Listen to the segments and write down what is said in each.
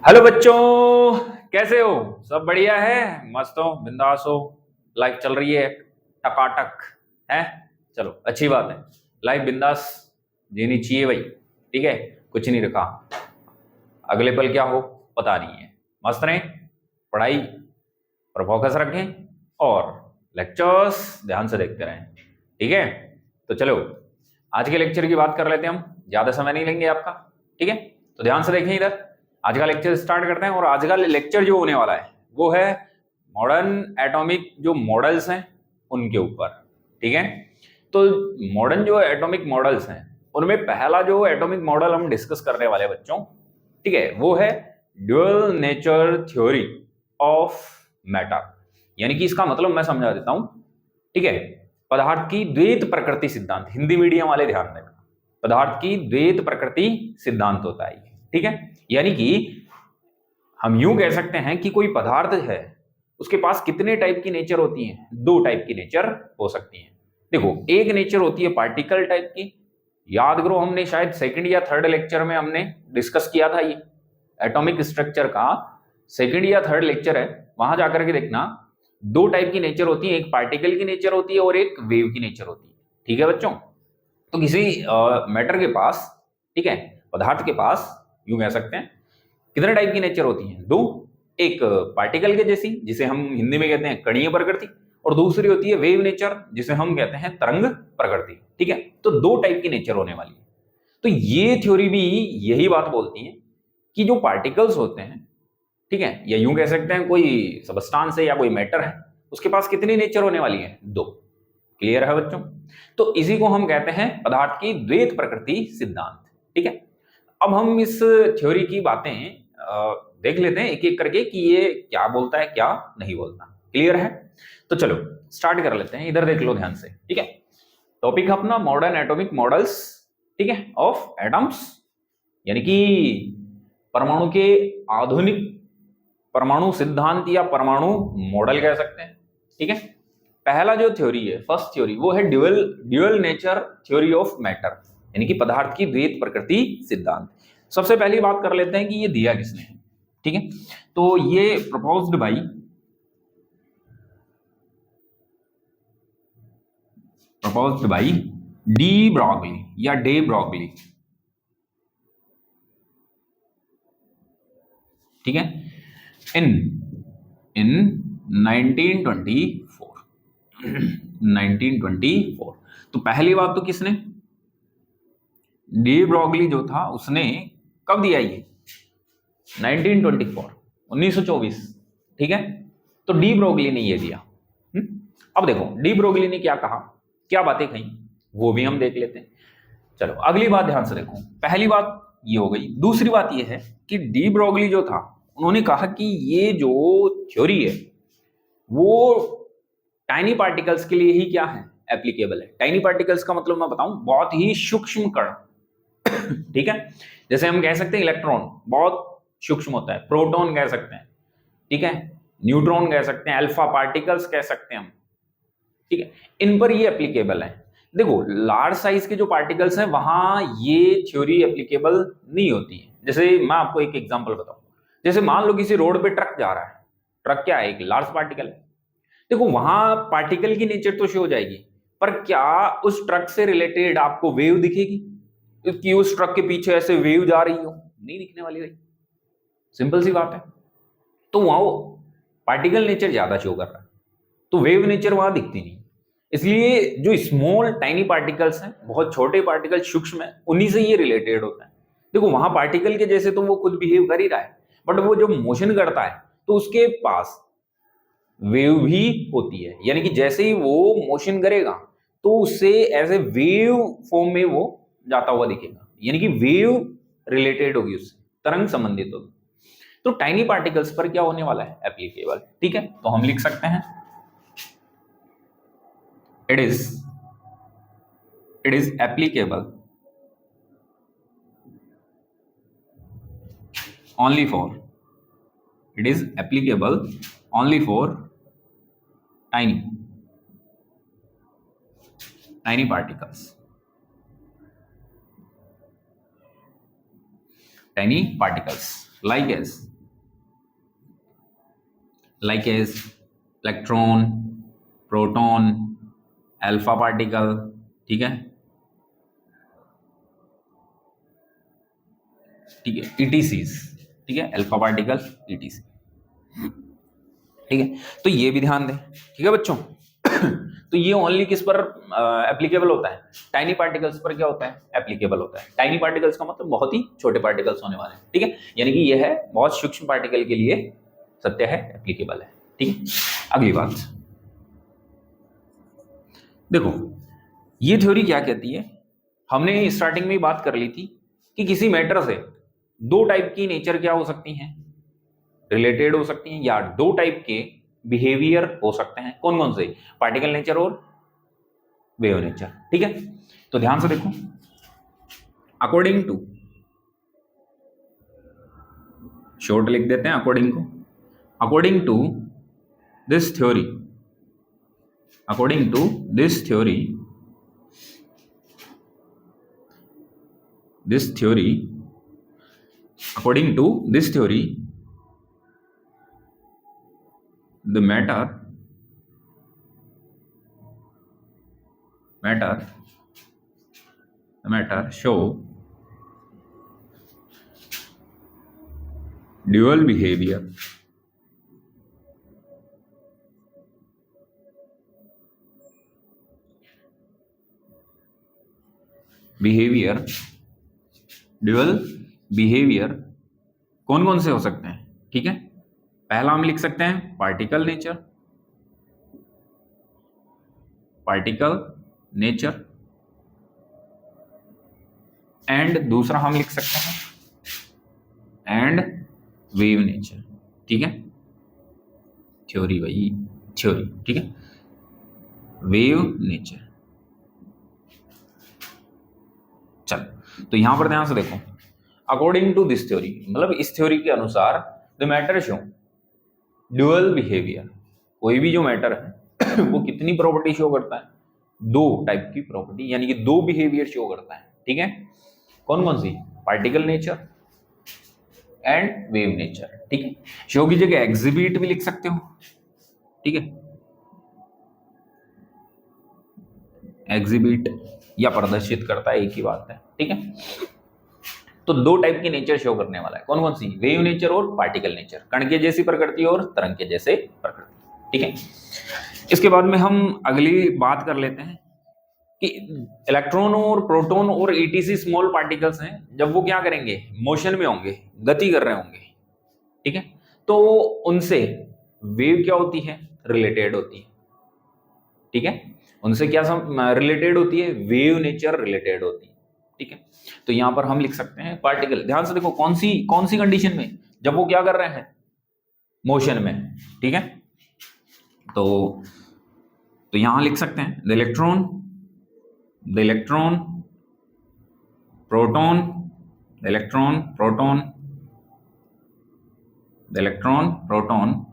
Hello बच्चों, कैसे हो? सब बढ़िया है? मस्त हो, बिंदास हो? लाइफ चल रही है टकाटक है? चलो अच्छी बात है। लाइफ बिंदास जीनी चाहिए भाई। ठीक है, कुछ नहीं रखा। अगले पल क्या हो पता नहीं है। मस्त रहें, पढ़ाई पर फोकस रखें और लेक्चर्स ध्यान से देखते रहें। ठीक है, तो चलो आज के लेक्चर की बात कर लेते हैं हम। ज्यादा समय नहीं लेंगे आपका। ठीक है, तो ध्यान से देखें इधर। आज का लेक्चर स्टार्ट करते हैं और आज का लेक्चर जो होने वाला है वो है मॉडर्न एटॉमिक जो मॉडल्स हैं उनके ऊपर। ठीक है, तो मॉडर्न जो एटॉमिक मॉडल्स हैं उनमें पहला जो एटॉमिक मॉडल हम डिस्कस करने वाले हैं बच्चों, ठीक है, वो है dual nature theory of matter. यानी कि इसका मतलब मैं समझा देता हूं। ठीक है, पदार्थ की द्वैत प्रकृति सिद्धांत, हिंदी मीडियम वाले ध्यान देना। पदार्थ की द्वैत प्रकृति सिद्धांत होता है। ठीक है, यानी कि हम यूं कह सकते हैं कि कोई पदार्थ है उसके पास कितने टाइप की नेचर होती है? दो टाइप की नेचर हो सकती है। देखो, एक नेचर होती है पार्टिकल टाइप की। याद करो, हमने शायद सेकंड या थर्ड लेक्चर में हमने डिस्कस किया था ये एटॉमिक स्ट्रक्चर का। सेकंड या थर्ड लेक्चर है, वहां जाकर के देखना। दो टाइप की नेचर होती है, एक पार्टिकल की नेचर होती है और एक वेव की नेचर होती है। ठीक है बच्चों, तो किसी मैटर के पास, ठीक है, पदार्थ के पास यूं कह सकते हैं कितने टाइप की नेचर होती हैं? दो। एक पार्टिकल के जैसी जिसे हम हिंदी में कहते हैं कणीय प्रकृति, और दूसरी होती है वेव नेचर जिसे हम कहते हैं तरंग प्रकृति। ठीक है, तो दो टाइप की नेचर होने वाली है। तो ये थ्योरी भी यही बात बोलती है कि जो पार्टिकल्स होते हैं, ठीक है, या यूं कह सकते हैं कोई सबस्टांस है या कोई मैटर है, उसके पास कितनी नेचर होने वाली है? दो। क्लियर है बच्चों? तो इसी को हम कहते हैं पदार्थ की द्वैत प्रकृति सिद्धांत। ठीक है, अब हम इस थ्योरी की बातें देख लेते हैं एक एक करके कि ये क्या बोलता है क्या नहीं बोलता। क्लियर है? तो चलो स्टार्ट कर लेते हैं। इधर देख लो ध्यान से। ठीक है, टॉपिक अपना मॉडर्न एटॉमिक मॉडल्स, ठीक है, ऑफ एटम्स, यानी कि परमाणु के आधुनिक परमाणु सिद्धांत या परमाणु मॉडल कह सकते हैं। ठीक है, पहला जो थ्योरी है, फर्स्ट थ्योरी, वो है dual nature theory of matter, यानी कि पदार्थ की द्वैत प्रकृति सिद्धांत। सबसे पहली बात कर लेते हैं कि ये दिया किसने है। ठीक है, तो ये प्रपोज्ड बाई डी ब्रॉगली या डे ब्रॉगली। ठीक है, इन इन 1924 1924। तो पहली बात तो किसने? डी ब्रॉगली जो था उसने कब दिया ये? 1924, 1924। ठीक है, तो डी ब्रोगली ने ये दिया। अब देखो डी ब्रोगली ने क्या कहा, क्या बातें कही, वो भी हम देख लेते हैं। चलो अगली बात ध्यान से देखो। पहली बात ये हो गई। दूसरी बात ये है कि डी ब्रोगली जो था उन्होंने कहा कि ये जो थ्योरी है वो टाइनी पार्टिकल्स के लिए ही क्या है? एप्लीकेबल है। टाइनी पार्टिकल्स का मतलब मैं बताऊं, बहुत ही सूक्ष्म कण। ठीक है, जैसे हम कह सकते हैं इलेक्ट्रॉन बहुत सूक्ष्म होता है, प्रोटॉन कह सकते हैं, ठीक है, न्यूट्रॉन कह सकते हैं, अल्फा पार्टिकल्स कह सकते हैं हम। ठीक है, इन पर ये एप्लीकेबल है। देखो लार्ज साइज के जो पार्टिकल्स हैं वहां ये थ्योरी एप्लीकेबल नहीं होती है। जैसे मैं आपको एक एग्जांपल बताऊं, जैसे मान लो किसी रोड पे ट्रक जा रहा है। ट्रक क्या है? एक लार्ज पार्टिकल है। देखो वहां पार्टिकल की नेचर तो शो हो जाएगी, पर क्या उस ट्रक से रिलेटेड आपको वेव दिखेगी कि उस ट्रक के पीछे ऐसे वेव जा रही हो? नहीं दिखने वाली भाई, सिंपल सी बात है। तो वहां वो पार्टिकल नेचर ज्यादा शो कर रहा है, तो वेव नेचर वहां दिखती नहीं। इसलिए जो स्मॉल टाइनी पार्टिकल्स हैं, बहुत छोटे पार्टिकल सूक्ष्म है, उन्हीं से ये रिलेटेड होता है। देखो वहां पार्टिकल के जैसे तो वो खुद बिहेव कर ही रहा है, बट वो जो मोशन करता है तो उसके पास वेव भी होती है। यानी कि जैसे ही वो मोशन करेगा तो उससे ऐसे वेव फॉर्म में वो जाता हुआ दिखेगा, यानी कि वेव रिलेटेड होगी, उससे तरंग संबंधित होगी। तो टाइनी पार्टिकल्स पर क्या होने वाला है? एप्लीकेबल। ठीक है, तो हम लिख सकते हैं it is applicable only for it is applicable only for tiny particles, tiny particles like as like as electron, proton, alpha particle, ठीक है, ठीक है, ईटीसीज, ठीक है, अल्फा पार्टिकल, ईटीसी, ठीक है। तो ये भी ध्यान दें, ठीक है बच्चों। तो ये ओनली किस पर एप्लीकेबल होता है? टाइनी पार्टिकल्स पर क्या होता है? एप्लीकेबल होता है। टाइनी पार्टिकल्स का मतलब बहुत ही छोटे पार्टिकल्स होने वाले हैं, ठीक है, यानी कि यह है बहुत सूक्ष्म पार्टिकल के लिए सत्य है, एप्लीकेबल है, ठीक है। अगली बात देखो, ये थ्योरी क्या कहती है? हमने स्टार्टिंग में ही बात कर ली थी कि किसी मैटर से दो टाइप की नेचर क्या हो सकती हैं? रिलेटेड हो सकती हैं, या दो टाइप के बिहेवियर हो सकते हैं। कौन कौन से? पार्टिकल नेचर और वेव नेचर, ठीक है। तो ध्यान से देखो, अकॉर्डिंग टू, शॉर्ट लिख देते हैं अकॉर्डिंग को, according to this theory, according to this theory, this theory, according to this theory, the matter show dual behavior, dual behaviour कौन कौन से हो सकते हैं? ठीक है, पहला हम लिख सकते हैं particle nature, particle nature, and दूसरा हम लिख सकते हैं एंड वेव नेचर, ठीक है, थ्योरी, वही थ्योरी, ठीक है, वेव नेचर। चलो, तो यहां पर ध्यान से देखो, अकॉर्डिंग टू दिस थ्योरी मतलब इस थ्योरी के अनुसार the matter show dual behaviour, कोई भी जो मैटर है वो कितनी प्रॉपर्टी शो करता है? दो टाइप की प्रॉपर्टी, यानी कि दो बिहेवियर शो करता है, ठीक है। कौन कौन सी? Particle nature and wave nature, ठीक है। शो की जगह एग्जिबिट भी लिख सकते हो, ठीक है, एग्जिबिट या प्रदर्शित करता है, एक ही बात है, ठीक है। तो दो टाइप की नेचर शो करने वाला है, कौन कौन सी? वेव नेचर और पार्टिकल नेचर, कण के जैसी प्रकृति और तरंग के जैसे प्रकृति, ठीक है। इसके बाद में हम अगली बात कर लेते हैं कि इलेक्ट्रॉन और प्रोटॉन और ईटीसी स्मॉल पार्टिकल्स हैं, जब वो क्या करेंगे? मोशन में होंगे, गति कर रहे होंगे, ठीक है, तो उनसे वेव क्या होती है? रिलेटेड होती है, ठीक है, उनसे क्या रिलेटेड होती है? वेव नेचर रिलेटेड होती है, ठीक है। तो यहां पर हम लिख सकते हैं पार्टिकल, ध्यान से देखो कौन सी कंडीशन में? जब वो क्या कर रहे हैं? मोशन में, ठीक है। तो यहां लिख सकते हैं the electron proton, the electron proton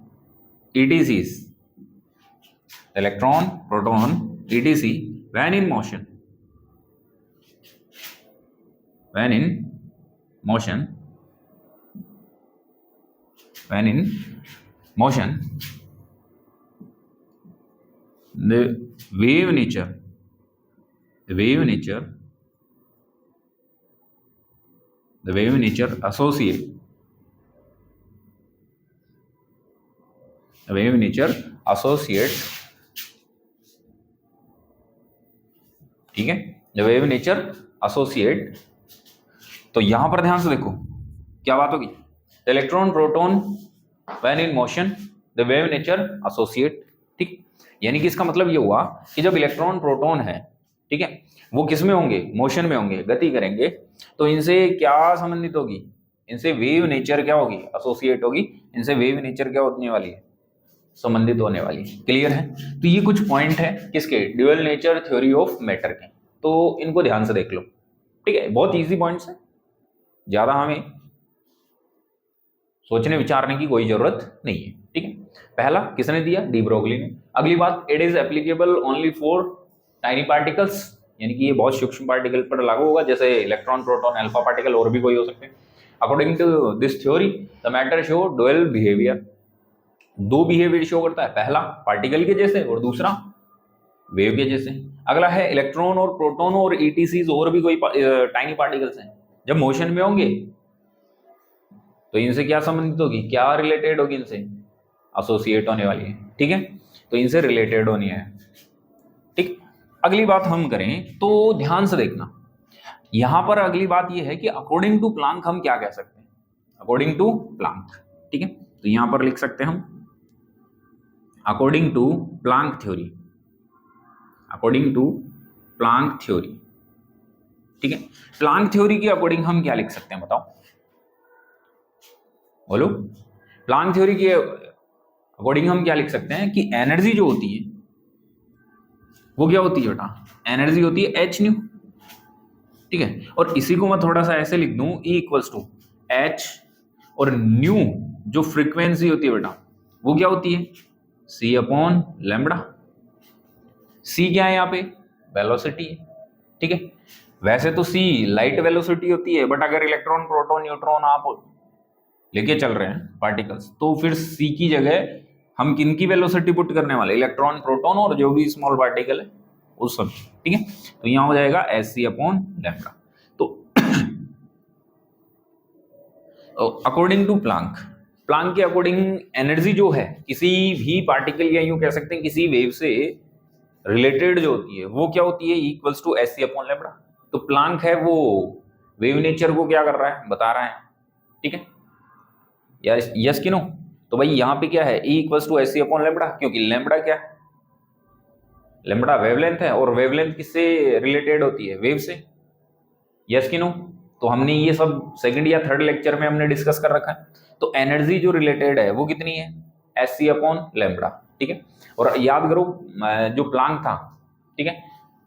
ETCs, electron proton ETC when in motion, when in motion the wave nature associate ठीक है, द वेव नेचर एसोसिएट। तो यहां पर ध्यान से देखो क्या बात होगी? Electron proton when in motion the wave nature associate, ठीक, यानी कि इसका मतलब ये हुआ कि जब इलेक्ट्रॉन प्रोटॉन है, ठीक है, वो किस में होंगे? मोशन में होंगे, गति करेंगे, तो इनसे क्या संबंधित होगी? इनसे वेव नेचर क्या होगी? एसोसिएट होगी, इनसे वेव नेचर क्या होने वाली है? संबंधित होने वाली है। क्लियर है? तो ये कुछ पॉइंट है किसके? Dual nature theory of matter के, तो इनको ध्यान से देख लो, ठीक है, बहुत इजी पॉइंट्स है, ज्यादा हमें सोचने विचारने की कोई जरूरत नहीं है, ठीक है। पहला किसने दिया? डी ब्रोगली ने। अगली बात, it is applicable only for tiny particles, यानी कि ये बहुत सूक्ष्म पार्टिकल पर लागू होगा, जैसे इलेक्ट्रॉन प्रोटॉन अल्फा पार्टिकल, और भी कोई हो सकते हैं। According to this theory the matter show dual behaviour, दो बिहेवियर शो करता है, पहला पार्टिकल के जैसे और दूसरा वेव के जैसे। अगला है इलेक्ट्रॉन और प्रोटॉन और ईटीसीज और भी कोई टाइनी पार्टिकल्स हैं, जब मोशन में होंगे तो इनसे क्या संबंधित होगी, क्या रिलेटेड होगी, इनसे एसोसिएट होने वाली है, ठीक है, तो इनसे रिलेटेड होनी है। ठीक, अगली बात हम करें तो ध्यान से देखना, यहां पर अगली बात यह है कि अकॉर्डिंग टू प्लांक हम क्या कह सकते हैं, अकॉर्डिंग टू प्लांक, ठीक है, तो यहां पर लिख सकते हैं हम according to Planck theory, according to Planck theory, ठीक है। प्लांक थ्योरी के अकॉर्डिंग हम क्या लिख सकते हैं, बताओ, बोलो। प्लांक थ्योरी के अकॉर्डिंग हम क्या लिख सकते हैं कि एनर्जी जो होती है वो क्या होती है बेटा, एनर्जी होती है एच न्यू, ठीक है, और इसी को मैं थोड़ा सा ऐसे लिख दूं, E इक्वल्स टू एच, और न्यू जो फ्रीक्वेंसी होती है बेटा वो क्या होती है, C अपॉन लैम्बडा। C क्या है यहाँ पे, वेलोसिटी है, ठीक है। वैसे तो C लाइट वेलोसिटी होती है, बट अगर इलेक्ट्रॉन प्रोटॉन न्यूट्रॉन आप लेके चल रहे हैं पार्टिकल्स, तो फिर C की जगह हम किन की वेलोसिटी पुट करने वाले, इलेक्ट्रॉन प्रोटॉन और जो भी स्मॉल पार्टिकल है उस सब, ठीक है, तो यहां हो जाएगा SC अपॉन लैम्बडा। तो अकॉर्डिंग टू प्लांक, प्लांक के अकॉर्डिंग एनर्जी जो है किसी भी पार्टिकल या यूं कह सकते हैं किसी वेव से रिलेटेड जो होती है वो क्या होती है, equals to SC upon lambda. तो प्लांक है वो वेव नेचर को क्या कर रहा है, बता रहा है, ठीक है, यस यस कि नो। तो भाई यहाँ पे क्या है, E equals to SC upon lambda, क्योंकि लैम्बडा क्या है, लैम्बडा वेवलेंथ है, और वेवलेंथ किससे रिलेटेड होती है, वेव से, यस कि नो। तो हमने ये सब सेकंड या थर्ड लेक्चर में हमने डिस्कस कर रखा है। तो एनर्जी जो रिलेटेड है वो कितनी है, SC अपॉन लैम्बडा, ठीक है। और याद करो जो प्लांक था, ठीक है,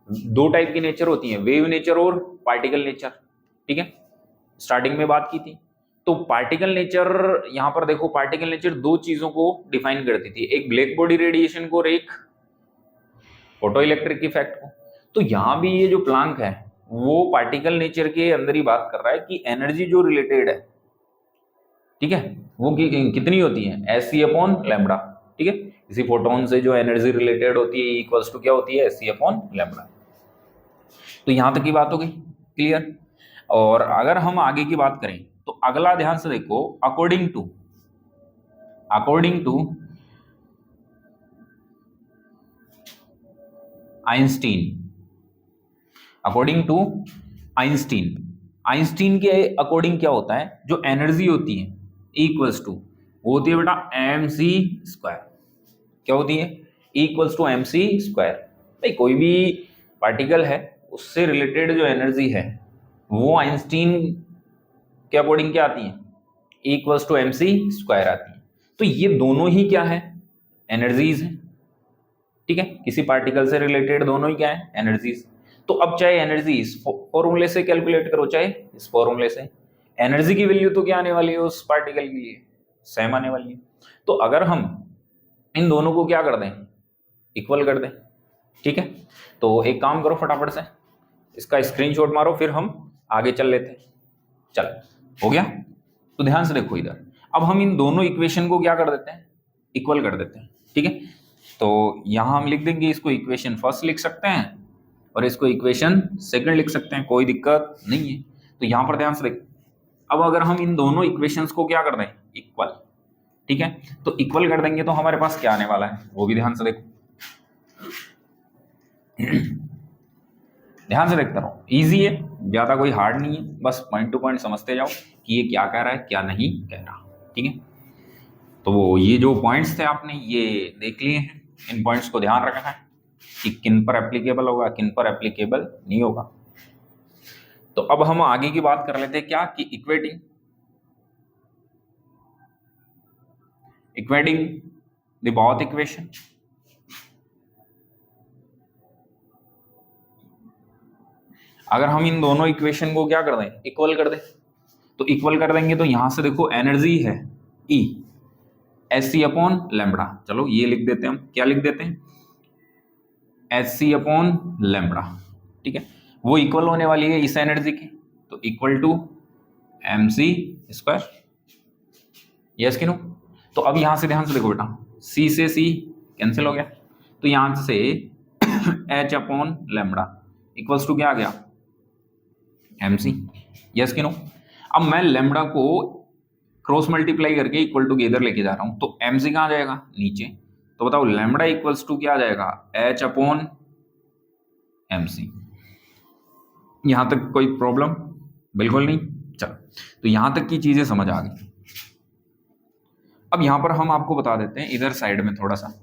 दो टाइप की नेचर होती है, वेव नेचर और पार्टिकल नेचर, ठीक है, स्टार्टिंग में बात की थी। तो पार्टिकल नेचर, यहां पर देखो पार्टिकल नेचर दो चीजों को डिफाइन करती थी, एक ब्लैक बॉडी रेडिएशन को और एक फोटो इलेक्ट्रिक इफेक्ट को। तो यहां भी ये जो प्लांक है वो पार्टिकल नेचर के अंदर ही बात कर रहा है कि एनर्जी जो रिलेटेड है, ठीक है, वो कितनी होती है, SC अपॉन लैम्बडा, ठीक है। किसी फोटोन से जो एनर्जी रिलेटेड होती है इक्वल्स टू क्या होती है, SC अपॉन लैम्बडा। तो यहां तक की बात हो गई क्लियर। और अगर हम आगे की बात करें तो अगला ध्यान से देखो, according to Einstein, according to Einstein, Einstein के अकॉर्डिंग क्या होता है, जो एनर्जी होती है इक्वल्स टू, वो होती है बेटा mc स्क्वायर, क्या होती है, इक्वल्स टू mc स्क्वायर। भाई कोई भी पार्टिकल है उससे रिलेटेड जो एनर्जी है वो आइंस्टीन के अकॉर्डिंग क्या आती है, इक्वल्स टू mc स्क्वायर आती है। तो ये दोनों ही क्या है, एनर्जीज है, ठीक है, किसी पार्टिकल से रिलेटेड दोनों ही क्या है, एनर्जीज। तो अब चाहे एनर्जी इस फॉर्मूले से कैलकुलेट करो चाहे इस फॉर्मूले से, एनर्जी की वैल्यू तो क्या आने वाली है उस पार्टिकल के लिए, सेम आने वाली है। तो अगर हम इन दोनों को क्या कर दें, इक्वल कर दें, ठीक है, तो एक काम करो फटाफट से इसका स्क्रीनशॉट मारो, फिर हम आगे चल लेते हैं। चल हो गया, तो ध्यान से देखो इधर, अब हम इन दोनों इक्वेशन को क्या कर देते हैं, इक्वल कर देते हैं, ठीक है। तो यहां हम लिख देंगे, इसको इक्वेशन फर्स्ट लिख सकते हैं और इसको इक्वेशन सेकंड लिख सकते हैं, कोई दिक्कत नहीं है। तो यहां पर ध्यान से देख, अब अगर हम इन दोनों इक्वेशंस को क्या कर दें, इक्वल, ठीक है, तो इक्वल कर देंगे तो हमारे पास क्या आने वाला है वो भी ध्यान से देखो। ध्यान से देखता रहो, इजी है, ज्यादा कोई हार्ड नहीं है, बस पॉइंट टू पॉइंट समझते जाओ कि ये क्या कह रहा है क्या नहीं कह रहा, ठीक है। तो ये जो पॉइंट्स थे आपने ये देख लिए हैं, इन पॉइंट्स को ध्यान रखना है कि किन पर एप्लीकेबल होगा किन पर एप्लीकेबल नहीं होगा। तो अब हम आगे की बात कर लेते हैं क्या, कि इक्वेटिंग द बॉथ इक्वेशन। अगर हम इन दोनों इक्वेशन को क्या कर दें, इक्वल कर दें, तो इक्वल कर देंगे तो यहां से देखो एनर्जी है E SC अपॉन लैम्बडा, चलो ये लिख देते हैं हम, क्या लिख देते हैं, SC अपॉन लैम्बडा, ठीक है, वो इक्वल होने वाली है इस एनर्जी की, तो equal to mc square, yes कि नो। तो अब यहां से ध्यान से देखो बेटा, सी से सी कैंसिल हो गया, तो यहां से H upon lambda equals to क्या आ गया, एम सी। यस कि नो? अब मैं लैम्बडा को क्रॉस मल्टीप्लाई करके इक्वल टू के इधर लेके जा रहा हूं, तो एम सी कहां जाएगा, नीचे। तो बताओ लैम्बडा इक्वल्स टू क्या आ जाएगा, एच अपॉन एम सी। यहां तक कोई प्रॉब्लम? बिल्कुल नहीं। चलो, तो यहां तक की चीजें समझ आ गई। अब यहां पर हम आपको बता देते हैं इधर साइड में थोड़ा सा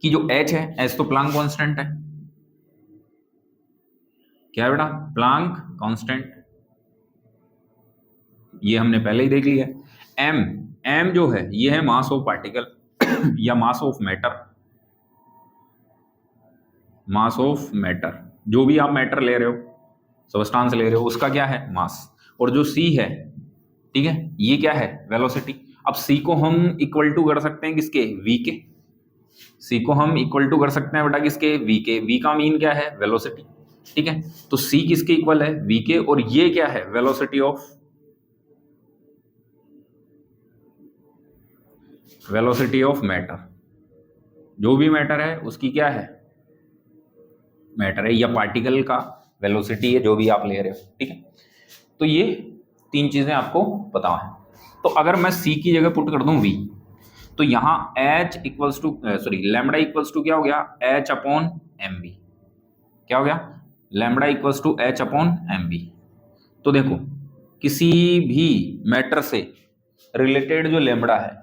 कि जो h है, h तो प्लांक कांस्टेंट है। क्या है बेटा, प्लांक कांस्टेंट, ये हमने पहले ही देख लिया। m जो है ये है मास ऑफ पार्टिकल या mass of matter, mass of matter, जो भी आप मैटर ले रहे हो, सब्सटेंस ले रहे हो, उसका क्या है, मास। और जो c है, ठीक है, ये क्या है, वेलोसिटी। अब c को हम इक्वल टू कर सकते हैं किसके, v के। c को हम इक्वल टू कर सकते हैं बेटा किसके, v के। v का मीन क्या है, वेलोसिटी, ठीक है। तो c किसके इक्वल है, v के, और ये क्या है, velocity of, velocity of matter. जो भी मैटर है उसकी क्या है, मैटर है या पार्टिकल का वेलोसिटी है, जो भी आप ले रहे हो, ठीक है। तो ये तीन चीजें आपको पता है। तो अगर मैं c की जगह पुट कर दूं v, तो यहां h equals to sorry lambda equals to क्या हो गया, h अपॉन एम बी। क्या हो गया, lambda equals to h upon M B. तो देखो किसी भी मैटर से रिलेटेड जो लैम्बडा है,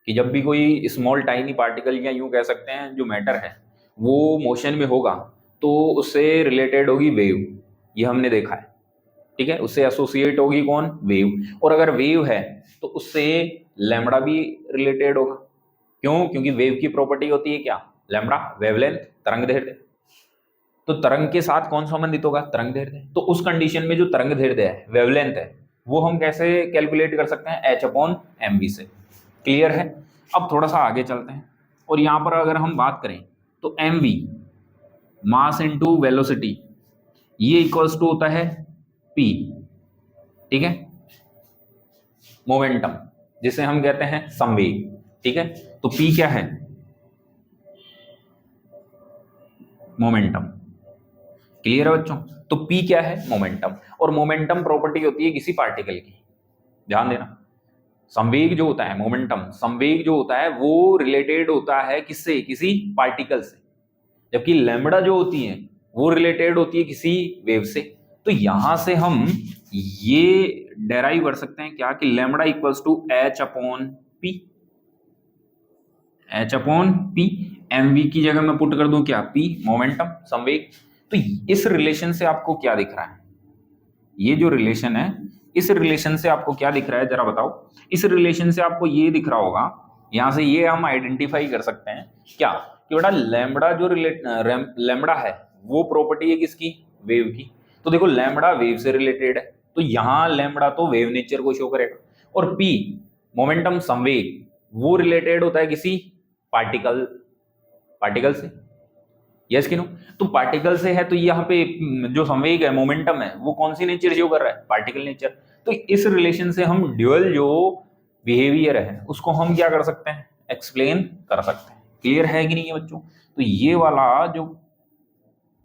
कि जब भी कोई स्मॉल टाइनी पार्टिकल या यूं कह सकते हैं जो मैटर है वो मोशन में होगा, तो उससे रिलेटेड होगी वेव, ये हमने देखा है, ठीक है। उससे एसोसिएट होगी कौन, वेव। और अगर वेव है तो उससे लैम्बडा भी रिलेटेड होगा। क्यों, क्योंकि वेव की प्रॉपर्टी होती है क्या, लैम्बडा, वेवलेंथ, तरंग दैर्ध्य। तो तरंग के साथ कौन संबंधित होगा, तरंग दैर्ध्य। तो उस कंडीशन में जो तरंग दैर्ध्य है, वेवलेंथ है, वो हम कैसे कैलकुलेट कर सकते हैं, एच अपॉन एम बी से। क्लियर है? अब थोड़ा सा आगे चलते हैं, और यहां पर अगर हम बात करें तो M V, mass into velocity, ये इक्वल्स टू होता है पी, ठीक है, मोमेंटम, जिसे हम कहते हैं संवेग, ठीक है। तो पी क्या है, मोमेंटम। क्लियर है बच्चों? तो पी क्या है, मोमेंटम। और मोमेंटम प्रॉपर्टी होती है किसी पार्टिकल की, ध्यान देना। संवेग जो होता है, मोमेंटम संवेग जो होता है, वो रिलेटेड होता है किससे, किसी पार्टिकल से। जबकि लैम्बडा जो होती है वो रिलेटेड होती है किसी वेव से। तो यहां से हम ये डेराइव कर सकते हैं क्या, कि lambda equals to H upon P, H upon P. M V की जगह मैं पुट कर दूं क्या, पी, मोमेंटम, संवेग। तो इस रिलेशन से आपको क्या दिख रहा है, ये जो रिलेशन है, इस रिलेशन से आपको क्या दिख रहा है, जरा बताओ। इस रिलेशन से आपको ये दिख रहा होगा, यहां से ये हम आइडेंटिफाई कर सकते हैं क्या, कि बेटा लैम्बडा जो लैम्बडा है वो प्रॉपर्टी है किसकी, वेव की। तो देखो लैम्बडा वेव से रिलेटेड है, तो यहां लैम्बडा तो वेव नेचर को शो करेगा। और पी, मोमेंटम, संवेग, वो रिलेटेड होता है किसी पार्टिकल, पार्टिकल से। यस कि नो? तो पार्टिकल से है, तो यहाँ पे जो संवेग है, मोमेंटम है, वो कौन सी नेचर शो कर रहा है, पार्टिकल नेचर। तो इस रिलेशन से हम ड्यूअल जो बिहेवियर है उसको हम क्या कर सकते हैं, एक्सप्लेन कर सकते हैं। क्लियर है कि नहीं है बच्चों? तो ये वाला जो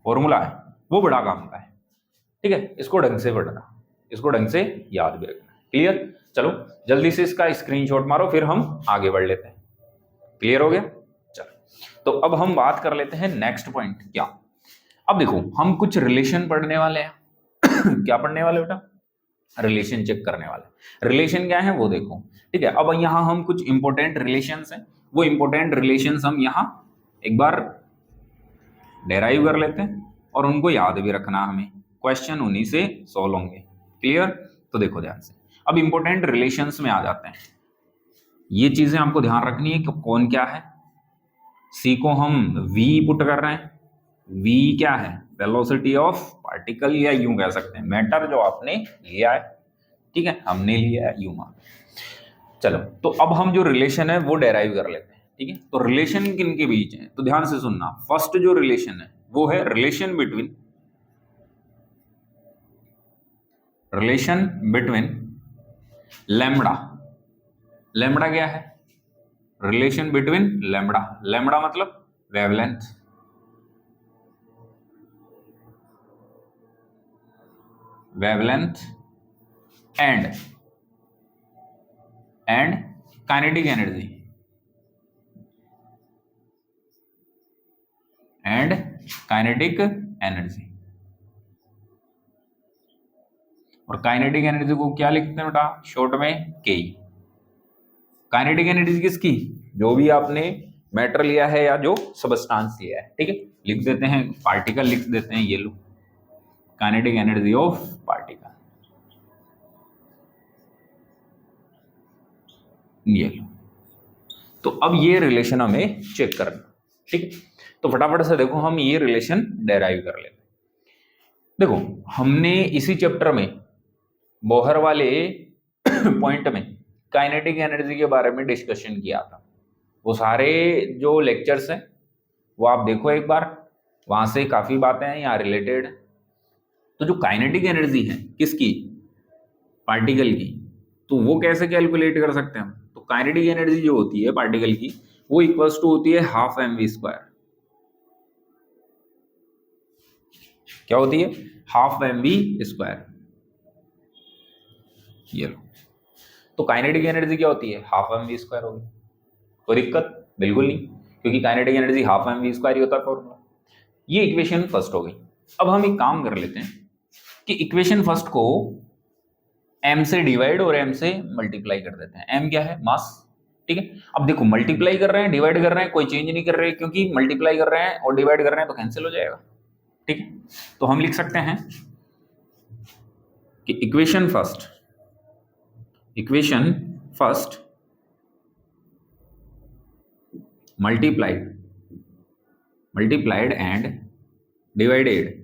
फॉर्मूला है वो बड़ा काम का है, ठीक है। इसको ढंग से पढ़ना, इसको ढंग से याद भी रखना। क्लियर? चलो जल्दी से इसका स्क्रीनशॉट मारो, फिर हम आगे बढ़ लेते हैं। क्लियर हो गया? चलो, तो अब हम बात कर लेते हैं नेक्स्ट पॉइंट क्या। अब देखो हम कुछ रिलेशन पढ़ने वाले हैं क्या पढ़ने वाले बेटा, रिलेशन चेक करने वाले। रिलेशन क्या है वो देखो, ठीक है। अब यहाँ हम कुछ इंपॉर्टेंट रिलेशंस हैं, वो इंपॉर्टेंट रिलेशंस हम यहाँ एक बार डेराइव कर लेते हैं, और उनको याद भी रखना हमें, क्वेश्चन उन्हीं से सॉल्व होंगे। क्लियर? तो देखो ध्यान से, अब इंपॉर्टेंट रिलेशंस में आ जाते हैं। ये चीजें आपको ध्यान रखनी है कि कौन क्या है। सी को हम v पुट कर रहे हैं, v क्या है, वेलोसिटी ऑफ पार्टिकल, या यूं कह सकते हैं मैटर जो आपने लिया है, ठीक है, हमने लिया है यूं मान। चलो, तो अब हम जो रिलेशन है वो डेराइव कर लेते हैं, ठीक है। तो रिलेशन किन के बीच है, तो ध्यान से सुनना। फर्स्ट जो रिलेशन है वो है relation between, relation between lambda. Lambda क्या है, रिलेशन बिटवीन लैम्बडा, लैम्बडा मतलब wavelength, wavelength and kinetic energy, and kinetic energy. और काइनेटिक एनर्जी को क्या लिखते हैं बेटा, शॉर्ट में के। काइनेटिक एनर्जी किसकी, जो भी आपने मैटर लिया है या जो सबस्टांस लिया है, ठीक है, लिख देते हैं, पार्टिकल लिख देते हैं, ये लो काइनेटिक एनर्जी ऑफ पार्टिकल, ये लो। तो अब ये रिलेशन हमें चेक करना, ठीक है। तो फटाफट से देखो हम ये रिलेशन डेराइव कर लेते हैं। देखो हमने इसी चैप्टर में बोहर वाले पॉइंट में काइनेटिक एनर्जी के बारे में डिस्कशन किया था। वो सारे जो लेक्चर्स हैं वो आप देखो एक बार, वहां से काफी बातें हैं यहाँ रिलेटेड। तो जो काइनेटिक एनर्जी है किसकी, पार्टिकल की, तो वो कैसे कैलकुलेट कर सकते हैं हम। तो काइनेटिक एनर्जी जो होती है पार्टिकल की वो इक्वल्स टू होती है हाफ mv²। क्या होती है, हाफ mv²। ये लो, तो काइनेटिक एनर्जी क्या होती है, हाफ mv² होगी। कोई दिक्कत बिल्कुल नहीं, क्योंकि काइनेटिक एनर्जी हाफ mv² ही होता है फॉर्मूला। ये इक्वेशन फर्स्ट हो गई। अब हम एक काम कर लेते हैं कि इक्वेशन फर्स्ट को m से डिवाइड और m से मल्टीप्लाई कर देते हैं। m क्या है, मास, ठीक है। अब देखो मल्टीप्लाई कर रहे हैं, डिवाइड कर रहे हैं, कोई चेंज नहीं कर रहे हैं, क्योंकि मल्टीप्लाई कर रहे हैं और डिवाइड कर रहे हैं तो कैंसिल हो जाएगा, ठीक है। तो हम लिख सकते हैं कि equation first multiplied and divided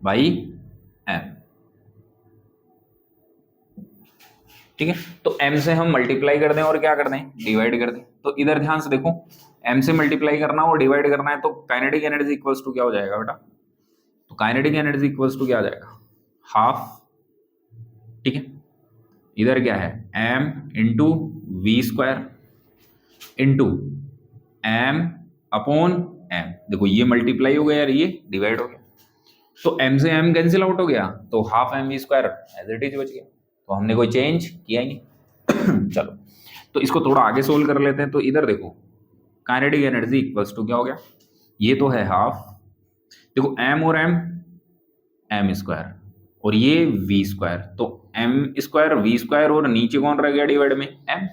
by m, ठीक है। तो m से हम मल्टीप्लाई कर दें और क्या कर दें, डिवाइड कर दें। तो इधर ध्यान से देखो, m से मल्टीप्लाई करना और डिवाइड करना है, तो काइनेटिक एनर्जी इक्वल्स टू क्या हो जाएगा बेटा, तो काइनेटिक एनर्जी इक्वल्स टू क्या हो जाएगा, हाफ, ठीक है। इधर क्या है, m into v² into m upon m। देखो ये मल्टीप्लाई हो गया और ये डिवाइड हो गया, तो m से m कैंसिल आउट हो गया, तो half mv² as it is बच गया। तो हमने कोई चेंज किया ही नहीं। चलो तो इसको थोड़ा आगे सोल्व कर लेते हैं। तो इधर देखो काइनेटिक एनर्जी इक्वल्स टू क्या हो गया, ये तो है हाफ, देखो m और m² और ये v², तो m² v² और नीचे कौन रह गया डिवाइड में, m।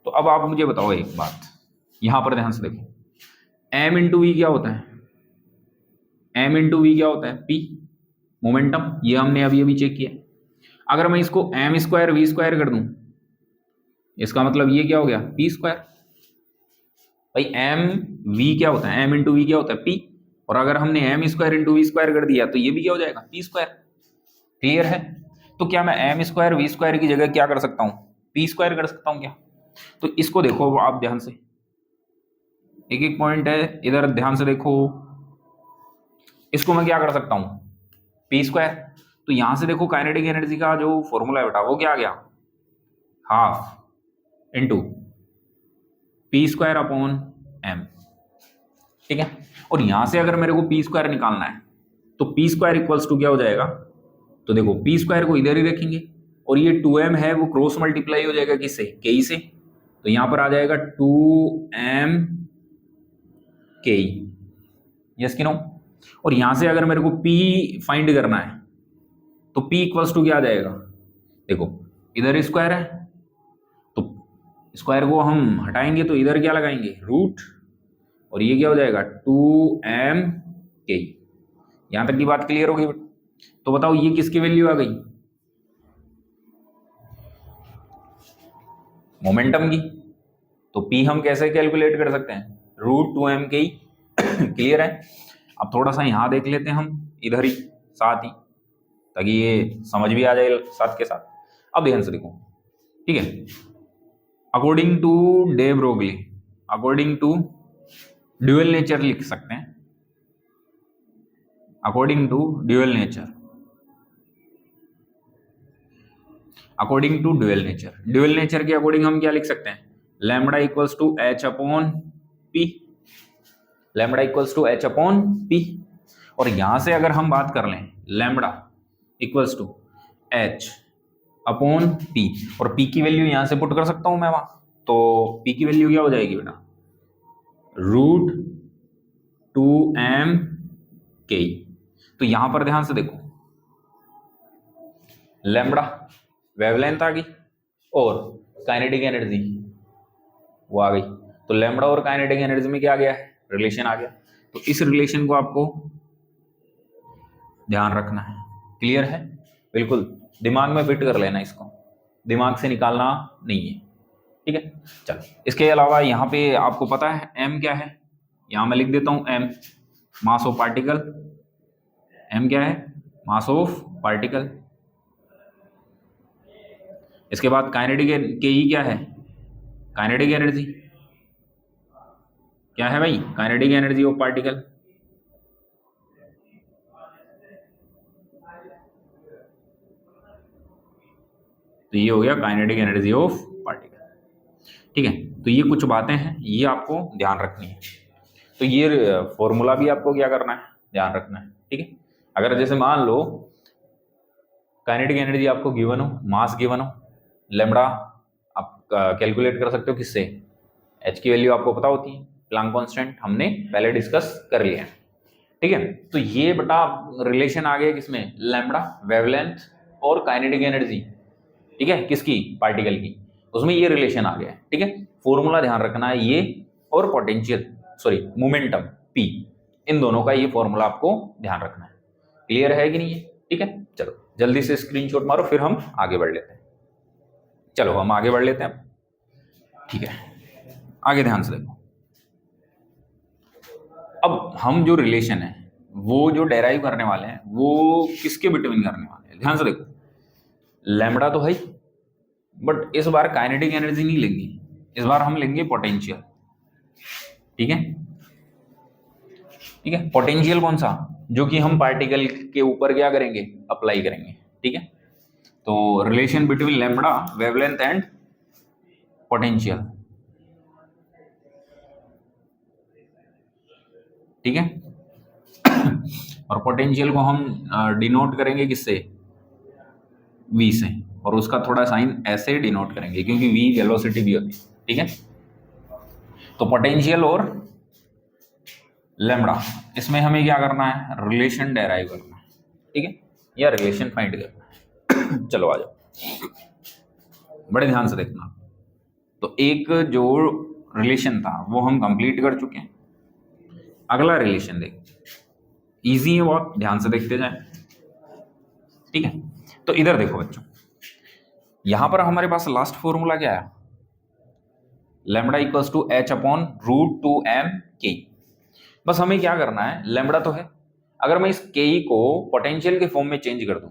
तो अब आप मुझे बताओ एक बात, यहां पर ध्यान से देखो, m इंटू वी क्या होता है, m इंटू वी क्या होता है, p, मोमेंटम। ये हमने अभी अभी चेक किया। अगर मैं इसको m² v² कर दूं, इसका मतलब ये क्या हो गया, p²। भाई m v क्या होता है, m इंटू वी क्या होता है, p, और अगर हमने m² इंटू v² कर दिया तो ये भी क्या हो जाएगा, p²। क्लियर है। तो क्या मैं m² v² की जगह क्या कर सकता हूं, p² कर सकता हूं क्या। तो इसको देखो आप ध्यान से, एक एक पॉइंट है, इधर ध्यान से देखो, इसको मैं क्या कर सकता हूं, p²। तो यहां से देखो काइनेटिक एनर्जी का जो फॉर्मूला है बेटा वो क्या आ गया, half into p² upon m, ठीक है। और यहां से अगर मेरे को p² निकालना है तो p² इक्वल्स टू क्या हो जाएगा, तो देखो p² को इधर ही रखेंगे और ये 2m है वो क्रॉस मल्टीप्लाई हो जाएगा किससे, ke से। तो यहां पर आ जाएगा 2m ke, यस कि नो। और यहां से अगर मेरे को p फाइंड करना है तो p इक्वल्स टू क्या आ जाएगा, देखो इधर स्क्वायर है तो स्क्वायर को हम हटाएंगे तो इधर क्या लगाएंगे, रूट, और ये क्या हो जाएगा 2m ke। यहां तक की बात क्लियर होगी। तो बताओ ये किसकी वैल्यू आ गई, मोमेंटम की। तो p हम कैसे कैलकुलेट कर सकते हैं, √2m ke। क्लियर है। अब थोड़ा सा यहां देख लेते हैं हम इधर ही साथ ही, ताकि ये समझ भी आ जाए साथ के साथ। अब ध्यान से देखो, ठीक है। According to de Broglie, according to dual nature लिख सकते हैं, according to dual nature, according to dual nature, dual nature के अकॉर्डिंग हम क्या लिख सकते हैं, lambda equals to H upon P, lambda equals to H upon P. और यहां से अगर हम बात कर लें lambda equals to H upon P, और पी की वैल्यू यहां से पुट कर सकता हूं मैं वहां, तो पी की वैल्यू क्या हो जाएगी बेटा, रूट 2m के। तो यहां पर ध्यान से देखो, लैम्बडा वेवलेंथ आ गई और काइनेटिक एनर्जी वो आ गई, तो लैम्बडा और काइनेटिक एनर्जी में क्या आ गया है, रिलेशन आ गया। तो इस रिलेशन को आपको ध्यान रखना है, क्लियर है, बिल्कुल दिमाग में फिट कर लेना, इसको दिमाग से निकालना नहीं है, ठीक है। चलो, इसके अलावा यहाँ पे आपको पता है m क्या है, यहाँ मैं लिख देता हूँ m mass of particle, m क्या है, मास ऑफ पार्टिकल। इसके बाद काइनेटिक के ई क्या है, काइनेटिक एनर्जी क्या है भाई, काइनेटिक एनर्जी ऑफ पार्टिकल। तो ये हो गया काइनेटिक एनर्जी ऑफ पार्टिकल, ठीक है। तो ये कुछ बातें हैं, ये आपको ध्यान रखनी है। तो ये फॉर्मूला भी आपको क्या करना है, ध्यान रखना है, ठीक है। अगर जैसे मान लो काइनेटिक एनर्जी आपको गिवन हो, मास गिवन हो, लैम्बडा आप कैलकुलेट कर सकते हो किससे, एच की वैल्यू आपको पता होती है, प्लांक कांस्टेंट हमने पहले डिस्कस कर लिया है, ठीक है। तो ये बेटा रिलेशन आ गया किसमें, लैम्बडा वेवलेंथ और काइनेटिक एनर्जी, ठीक है, किसकी, पार्टिकल की, उसमें ये रिलेशन आ गया है, ठीक है। फॉर्मूला ध्यान रखना है ये, और पोटेंशियल सॉरी मोमेंटम पी, इन दोनों का ये फॉर्मूला आपको ध्यान रखना है, क्लियर है कि नहीं है, ठीक है। चलो जल्दी से स्क्रीनशॉट मारो, फिर हम आगे बढ़ लेते हैं। चलो हम आगे बढ़ लेते हैं, ठीक है। आगे ध्यान से देखो, अब हम जो रिलेशन है वो जो डेराइव करने वाले हैं वो किसके बिटवीन करने वाले हैं, ध्यान से देखो, लैम्बडा तो है, बट इस बार काइनेटिक एनर्जी नहीं लेंगे, इस बार हम लेंगे पोटेंशियल, ठीक है, ठीक है। पोटेंशियल कौन सा, जो कि हम पार्टिकल के ऊपर क्या करेंगे, अप्लाई करेंगे, ठीक है। तो relation between lambda wavelength and potential, ठीक है। और पोटेंशियल को हम डिनोट करेंगे किससे, v से, और उसका थोड़ा साइन ऐसे डिनोट करेंगे क्योंकि v वेलोसिटी भी होती है, ठीक है। तो पोटेंशियल और लैम्बडा, इसमें हमें क्या करना है, रिलेशन डेराइव करना है, ठीक है, या रिलेशन फाइंड करना है। चलो आ जाओ, बड़े ध्यान से देखना। तो एक जो रिलेशन था वो हम कंप्लीट कर चुके हैं, अगला रिलेशन देख, इजी है बहुत, ध्यान से देखते जाए, ठीक है। तो इधर देखो बच्चों, यहां पर हमारे पास लास्ट फॉर्मूला क्या है, lambda equals to H upon root 2m के। बस हमें क्या करना है, लैम्बडा तो है, अगर मैं इस के को पोटेंशियल के फॉर्म में चेंज कर दूं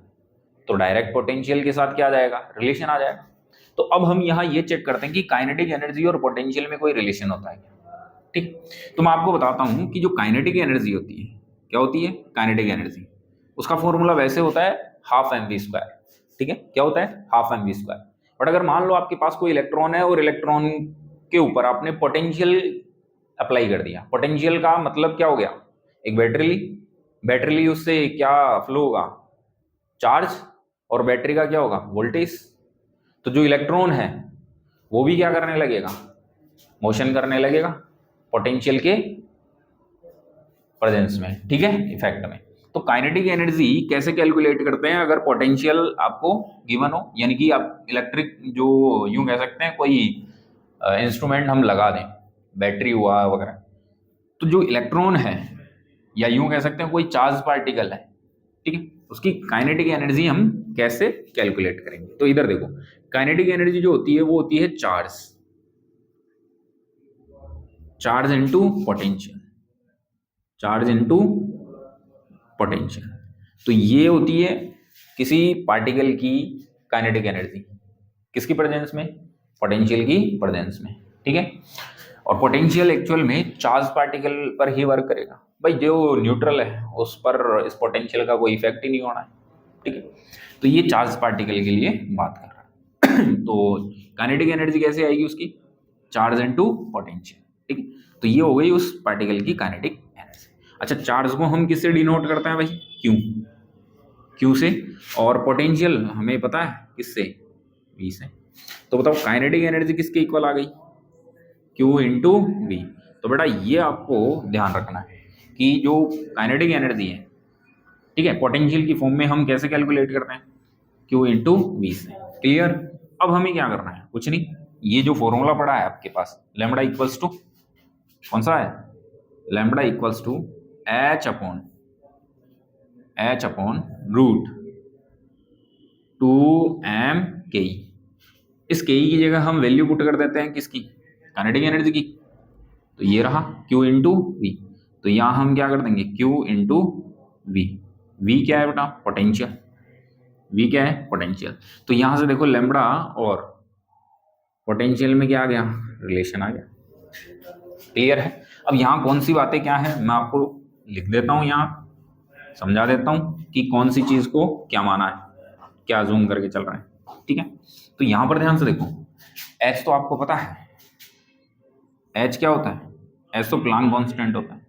तो डायरेक्ट पोटेंशियल के साथ क्या आ जाएगा, रिलेशन आ जाएगा। तो अब हम यहाँ ये चेक करते हैं कि काइनेटिक एनर्जी और पोटेंशियल में कोई रिलेशन होता है क्या, ठीक। तो मैं आपको बताता हूं कि जो काइनेटिक एनर्जी होती है, क्या होती है, काइनेटिक एनर्जी, उसका फॉर्मूला वैसे होता है हाफ mv², ठीक है, क्या होता है, हाफ mv²। बट अगर मान लो आपके पास कोई इलेक्ट्रॉन है और इलेक्ट्रॉन के ऊपर आपने पोटेंशियल अप्लाई कर दिया, पोटेंशियल का मतलब क्या हो गया, एक बैटरी ली, बैटरी ली, उससे क्या फ्लो होगा, चार्ज, और बैटरी का क्या होगा, वोल्टेज। तो जो इलेक्ट्रॉन है वो भी क्या करने लगेगा, मोशन करने लगेगा पोटेंशियल के प्रेजेंस में, ठीक है, इफेक्ट में। तो काइनेटिक एनर्जी कैसे कैलकुलेट करते हैं, अगर पोटेंशियल आपको गिवन हो, यानी कि आप इलेक्ट्रिक जो यूं कह सकते हैं कोई इंस्ट्रूमेंट हम लगा दें, बैटरी हुआ वगैरह, तो जो इलेक्ट्रॉन है या यूं कह सकते हैं कोई चार्ज पार्टिकल है, ठीक है, उसकी काइनेटिक एनर्जी हम कैसे कैलकुलेट करेंगे। तो इधर देखो, काइनेटिक एनर्जी जो होती है वो होती है charge, charge into potential, charge into potential. तो ये होती है किसी पार्टिकल की काइनेटिक एनर्जी, किसकी प्रेजेंस में, पोटेंशियल की प्रेजेंस में, ठीक है। और पोटेंशियल एक्चुअल में चार्ज पार्टिकल पर ही वर्क करेगा, भाई जो न्यूट्रल है उस पर इस पोटेंशियल का कोई इफेक्ट ही नहीं होना है, ठीक है। तो ये चार्ज पार्टिकल के लिए बात कर रहा है। तो काइनेटिक एनर्जी कैसे आएगी उसकी, चार्ज इनटू पोटेंशियल, ठीक है। तो ये हो गई उस पार्टिकल की काइनेटिक एनर्जी। अच्छा, चार्ज को हम किससे डिनोट करते हैं भाई, क्यू, क्यू से, और पोटेंशियल हमें पता है किससे, वी से। तो बताओ काइनेटिक एनर्जी किसके इक्वल आ गई, क्यू इंटू वी। तो बेटा ये आपको ध्यान रखना है कि जो काइनेटिक एनर्जी है, ठीक है, पोटेंशियल की फॉर्म में हम कैसे कैलकुलेट करते हैं, क्यू इंटू वी से। क्लियर। अब हमें क्या करना है, कुछ नहीं, ये जो फॉर्मूला पड़ा है आपके पास, लैम्बडा इक्वल्स टू कौन सा है, lambda equals to H upon root 2m के। इस के की जगह हम वैल्यू पुट कर देते हैं किसकी, काइनेटिक एनर्जी की। तो ये रहा q इंटू वी। तो यहाँ हम क्या कर देंगे, q इंटू वी। वी क्या है बेटा, पोटेंशियल। वी क्या है, पोटेंशियल। तो यहाँ से देखो लैम्बडा और पोटेंशियल में क्या आ गया, रिलेशन आ गया। क्लियर है। अब यहाँ कौन सी बातें क्या है मैं आपको लिख देता हूँ, यहाँ समझा देता हूँ कि कौन सी चीज को क्या माना है, क्या जूम करके चल रहा है, ठीक है। तो यहाँ पर ध्यान से देखो, एच तो आपको पता है, एच क्या होता है, एच तो प्लांक कांस्टेंट होता है,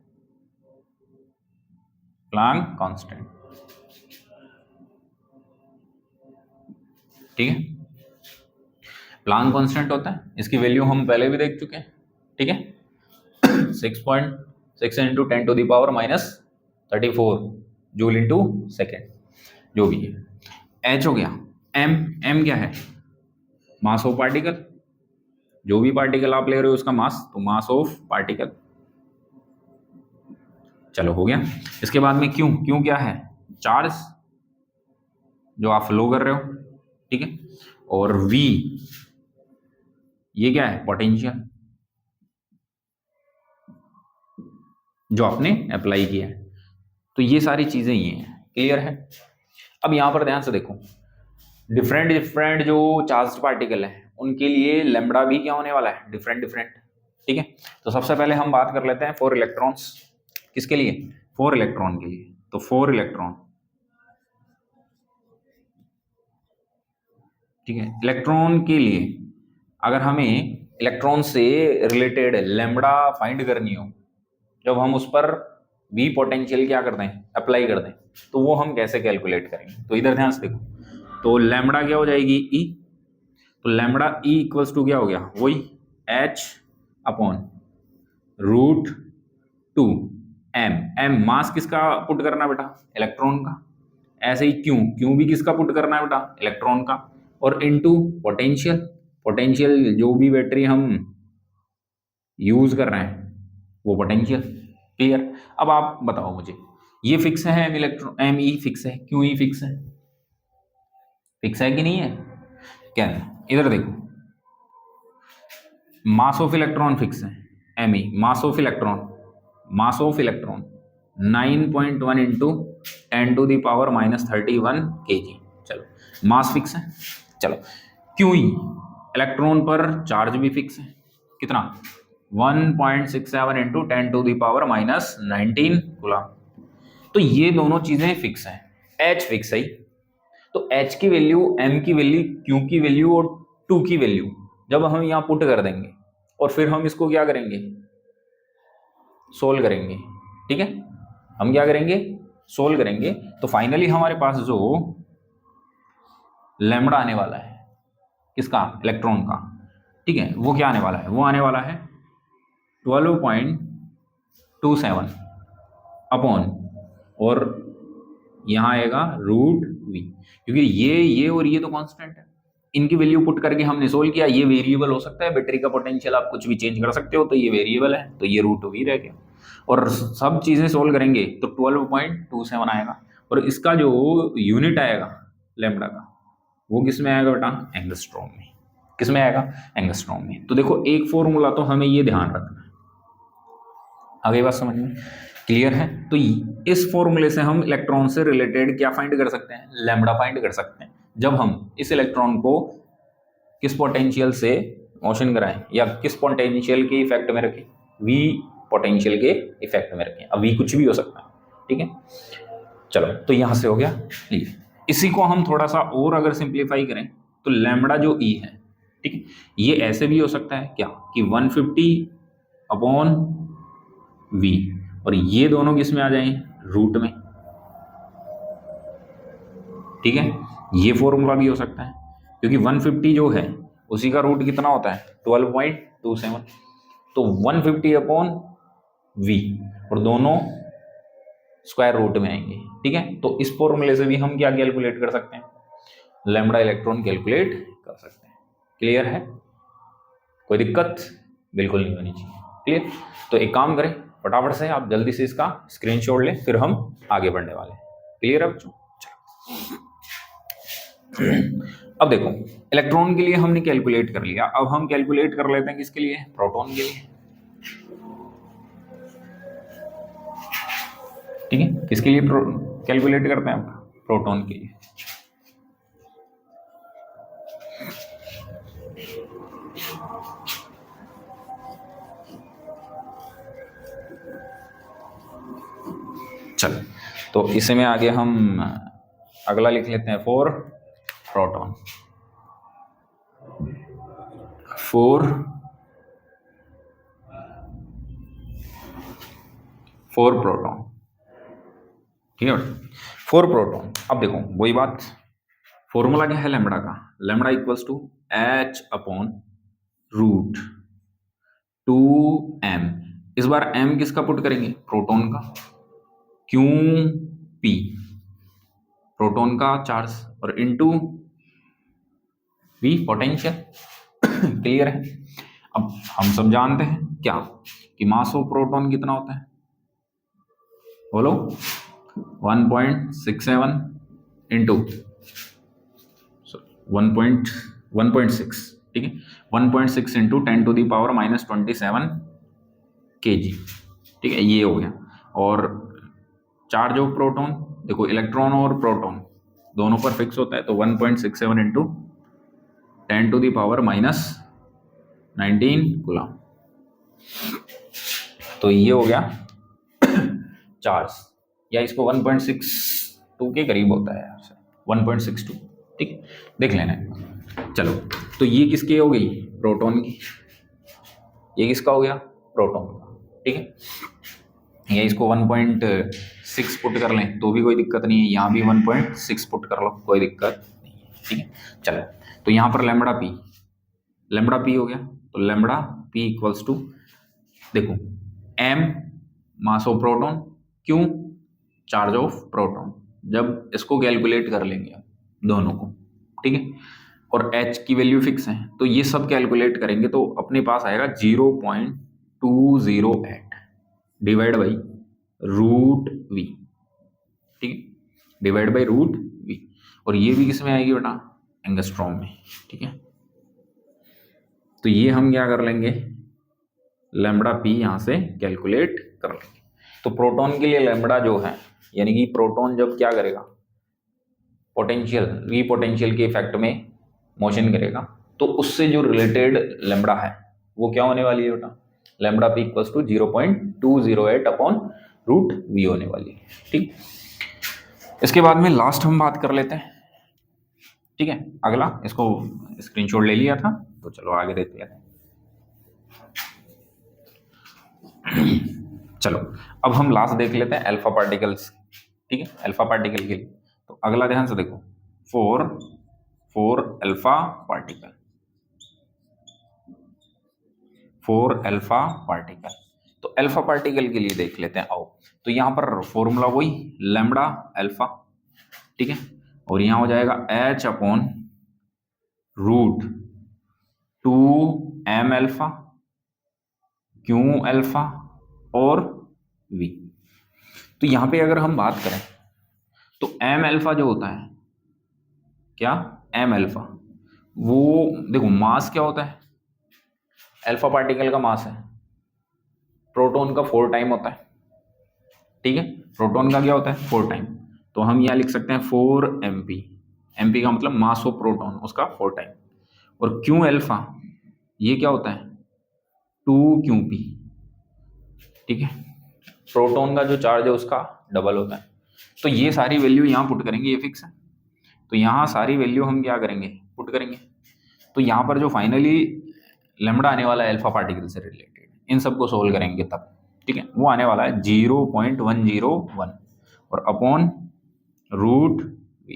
प्लांक कांस्टेंट, ठीक है। प्लांक कांस्टेंट होता है, इसकी वैल्यू हम पहले भी देख चुके हैं, ठीक है। 6.6 इंटू 10⁻⁻34 जूल इंटू सेकेंड, जो भी है। एच हो गया, एम, एम क्या है, मास ऑफ पार्टिकल। जो भी पार्टिकल आप ले रहे हो उसका मास, तो मास ऑफ पार्टिकल। चलो हो गया। इसके बाद में क्यू, क्यू क्या है, चार्ज जो आप फ्लो कर रहे हो, ठीक है। और वी ये क्या है, पोटेंशियल जो आपने अप्लाई किया है। तो ये सारी चीजें ये हैं, क्लियर है। अब यहां पर ध्यान से देखो, डिफरेंट डिफरेंट जो चार्ज पार्टिकल है उनके लिए लैम्बडा भी क्या होने वाला है, डिफरेंट डिफरेंट, ठीक है। तो सबसे पहले हम बात कर लेते हैं 4 इलेक्ट्रॉन्स, किसके लिए, 4 इलेक्ट्रॉन के लिए। तो 4 इलेक्ट्रॉन, ठीक है। इलेक्ट्रॉन के लिए अगर हमें इलेक्ट्रॉन से रिलेटेड लैम्बडा फाइंड करनी हो, जब हम उस पर वी पोटेंशियल क्या कर दें, अप्लाई कर दें, तो वो हम कैसे कैलकुलेट करेंगे। तो इधर ध्यान से देखो, तो लैम्बडा क्या हो जाएगी, ई। तो लैम्बडा ई इक्वल्स टू क्या हो गया, वही h upon root 2 m. M mass किसका पुट करना बेटा, इलेक्ट्रॉन का। ऐसे ही क्यू, क्यू भी किसका पुट करना है बेटा, इलेक्ट्रॉन का। और इनटू पोटेंशियल, पोटेंशियल जो भी बैटरी हम यूज कर रहे हैं वो पोटेंशियल। क्लियर। अब आप बताओ मुझे, ये फिक्स है M electron, M E fix है, क्यू ई फिक्स है, फिक्स है कि नहीं है, क्या है। इधर देखो, मास ऑफ इलेक्ट्रॉन फिक्स है, M E, mass of electron, mass of electron 9.1 into 10⁻⁻31 kg। चलो मास फिक्स है। चलो क्यू ई, इलेक्ट्रॉन पर चार्ज भी फिक्स है, कितना, 1.67 इंटू 10⁻⁻19 कूलम। तो ये दोनों चीजें फिक्स हैं, एच फिक्स है। तो एच की वैल्यू, एम की वैल्यू, क्यू की वैल्यू और 2 की वैल्यू जब हम यहाँ पुट कर देंगे और फिर हम इसको क्या करेंगे, सोल्व करेंगे, ठीक है। हम क्या करेंगे, सोल्व करेंगे। तो फाइनली हमारे पास जो लैम्बडा आने वाला है, किसका, इलेक्ट्रॉन का, ठीक है, वो क्या आने वाला है, वो आने वाला है 12.27 अपॉन, और यहाँ आएगा रूट वी, क्योंकि ये और ये तो कांस्टेंट है। इनकी वैल्यू पुट करके हमने सोल्व किया। ये वेरिएबल हो सकता है, बैटरी का पोटेंशियल आप कुछ भी चेंज कर सकते हो, तो ये वेरिएबल है, तो ये रूट वी रह गया। और सब चीजें सोल्व करेंगे तो 12.27 आएगा। और इसका जो यूनिट आएगा लैम्बडा का, वो किस में आएगा बेटा, एंगस्ट्रॉम में। किस में आएगा, एंगस्ट्रॉम में। तो देखो एक फॉर्मूला तो हमें ये ध्यान रखना है, आगे बात समझ में क्लियर है। तो इस फॉर्मूले से हम इलेक्ट्रॉन से रिलेटेड क्या फाइंड कर सकते हैं, लैम्बडा फाइंड कर सकते हैं। जब हम इस इलेक्ट्रॉन को किस पोटेंशियल से मोशन कराएं या किस पोटेंशियल के इफेक्ट में रखें, वी पोटेंशियल के इफेक्ट में रखें। अभी कुछ भी हो सकता है, ठीक है। चलो तो यहाँ से हो गया क्लियर। इसी को हम थोड़ा सा और अगर सिंप्लीफाई करें तो लैम्बडा जो ई है, ठीक है, ये ऐसे भी हो सकता है क्या कि 150 अपॉन वी, और ये दोनों किस में आ जाएं, रूट में, ठीक है। ये फॉर्मूला भी हो सकता है क्योंकि 150 जो है उसी का रूट कितना होता है 12.27, तो 150 अपॉन वी, और दोनों स्क्वायर रूट में आएंगे, ठीक है। तो इस फॉर्मूले से भी हम क्या कैलकुलेट कर सकते हैं, लैम्बडा इलेक्ट्रॉन कैलकुलेट कर सकते हैं। क्लियर है, कोई दिक्कत बिल्कुल नहीं होनी चाहिए, क्लियर। तो एक काम करें, फटाफट से आप जल्दी से इसका स्क्रीनशॉट लें, फिर हम आगे बढ़ने वाले हैं। क्लियर है बच्चों, अब देखो इलेक्ट्रॉन के लिए हमने कैलकुलेट कर लिया, अब हम कैलकुलेट कर लेते हैं किसके लिए, प्रोटॉन के लिए, ठीक है। किसके लिए कैलकुलेट करते हैं हम, प्रोटॉन के लिए। चलो तो इसमें आगे हम अगला लिख लेते हैं, फॉर प्रोटॉन, फॉर प्रोटॉन, ठीक है। फॉर प्रोटॉन, अब देखो वही बात, फॉर्मूला क्या है लैम्बडा का, lambda equals to H upon root 2m। इस बार m किसका पुट करेंगे, प्रोटॉन का, क्यू पी प्रोटॉन का चार्ज, और इनटू v पोटेंशियल। क्लियर है। अब हम सब जानते हैं क्या कि मास ऑफ प्रोटॉन कितना होता है, बोलो 1.67 इंटू 1.6, ठीक है, 1.6 इंटू 10⁻⁻27 kg, ठीक है, ये हो गया। और चार्ज ऑफ प्रोटॉन, देखो इलेक्ट्रॉन और प्रोटॉन दोनों पर फिक्स होता है, तो 1.67 इंटू 10⁻⁻19 कूलम, तो ये हो गया चार्ज, या इसको 1.62 के करीब होता है, 1.62, ठीक, देख लेना है। चलो तो ये किसकी हो गई, प्रोटॉन की, ये किसका हो गया, प्रोटॉन का, ठीक है। या इसको 1.6 पुट कर लें तो भी कोई दिक्कत नहीं है, यहाँ भी 1.6 पुट कर लो, कोई दिक्कत नहीं है, ठीक है। चलो तो यहाँ पर लैम्बडा पी हो गया, तो लैम्बडा पी इक्वल्स टू, देखो m मास ऑफ प्रोटॉन, क्यों चार्ज ऑफ प्रोटॉन, जब इसको कैलकुलेट कर लेंगे दोनों को, ठीक है, और h की वैल्यू फिक्स है, तो ये सब कैलकुलेट करेंगे तो अपने पास आएगा 0.208 डिवाइड बाई रूट वी, ठीक है, डिवाइड बाई रूट वी, और ये भी किस में आएगी बेटा, एंगस्ट्रॉम में, ठीक है। तो ये हम क्या कर लेंगे, लैम्बडा पी यहाँ से कैलकुलेट कर लेंगे। तो प्रोटॉन के लिए लैम्बडा जो है, यानी कि प्रोटॉन जब क्या करेगा, पोटेंशियल वी पोटेंशियल के इफेक्ट में मोशन करेगा, तो उससे जो रिलेटेड लैम्बडा है वो क्या होने वाली है बेटा, lambda P equals to 0.208 upon root V होने वाली है, ठीक। इसके बाद में लास्ट हम बात कर लेते हैं, ठीक है। अगला इसको स्क्रीनशॉट ले लिया था, तो चलो आगे देखते हैं। चलो अब हम लास्ट देख लेते हैं अल्फा पार्टिकल्स, ठीक है, अल्फा पार्टिकल के लिए। तो अगला ध्यान से देखो, फॉर अल्फा पार्टिकल, तो अल्फा पार्टिकल के लिए देख लेते हैं, आओ। तो यहाँ पर फॉर्मूला वही लैम्बडा अल्फा, ठीक है, और यहाँ हो जाएगा h upon root 2m alpha, Q alpha और v। तो यहाँ पे अगर हम बात करें तो m अल्फा जो होता है, क्या m अल्फा, वो देखो मास क्या होता है, अल्फा पार्टिकल का मास है प्रोटॉन का 4 टाइम होता है, ठीक है, प्रोटॉन का क्या होता है 4 टाइम, तो हम यहाँ लिख सकते हैं 4mp, mp का मतलब मास ऑफ प्रोटॉन, उसका 4 टाइम, और क्यू अल्फा ये क्या होता है 2qp, ठीक है, प्रोटॉन का जो चार्ज है उसका डबल होता है। तो ये सारी वैल्यू यहाँ पुट करेंगे, ये फिक्स है, तो यहाँ सारी वैल्यू हम क्या करेंगे, पुट करेंगे। तो यहाँ पर जो फाइनली लैम्बडा आने वाला है अल्फा पार्टिकल से रिलेटेड, इन सबको सोल्व करेंगे तब, ठीक है, वो आने वाला है 0.101 और अपॉन रूट वी।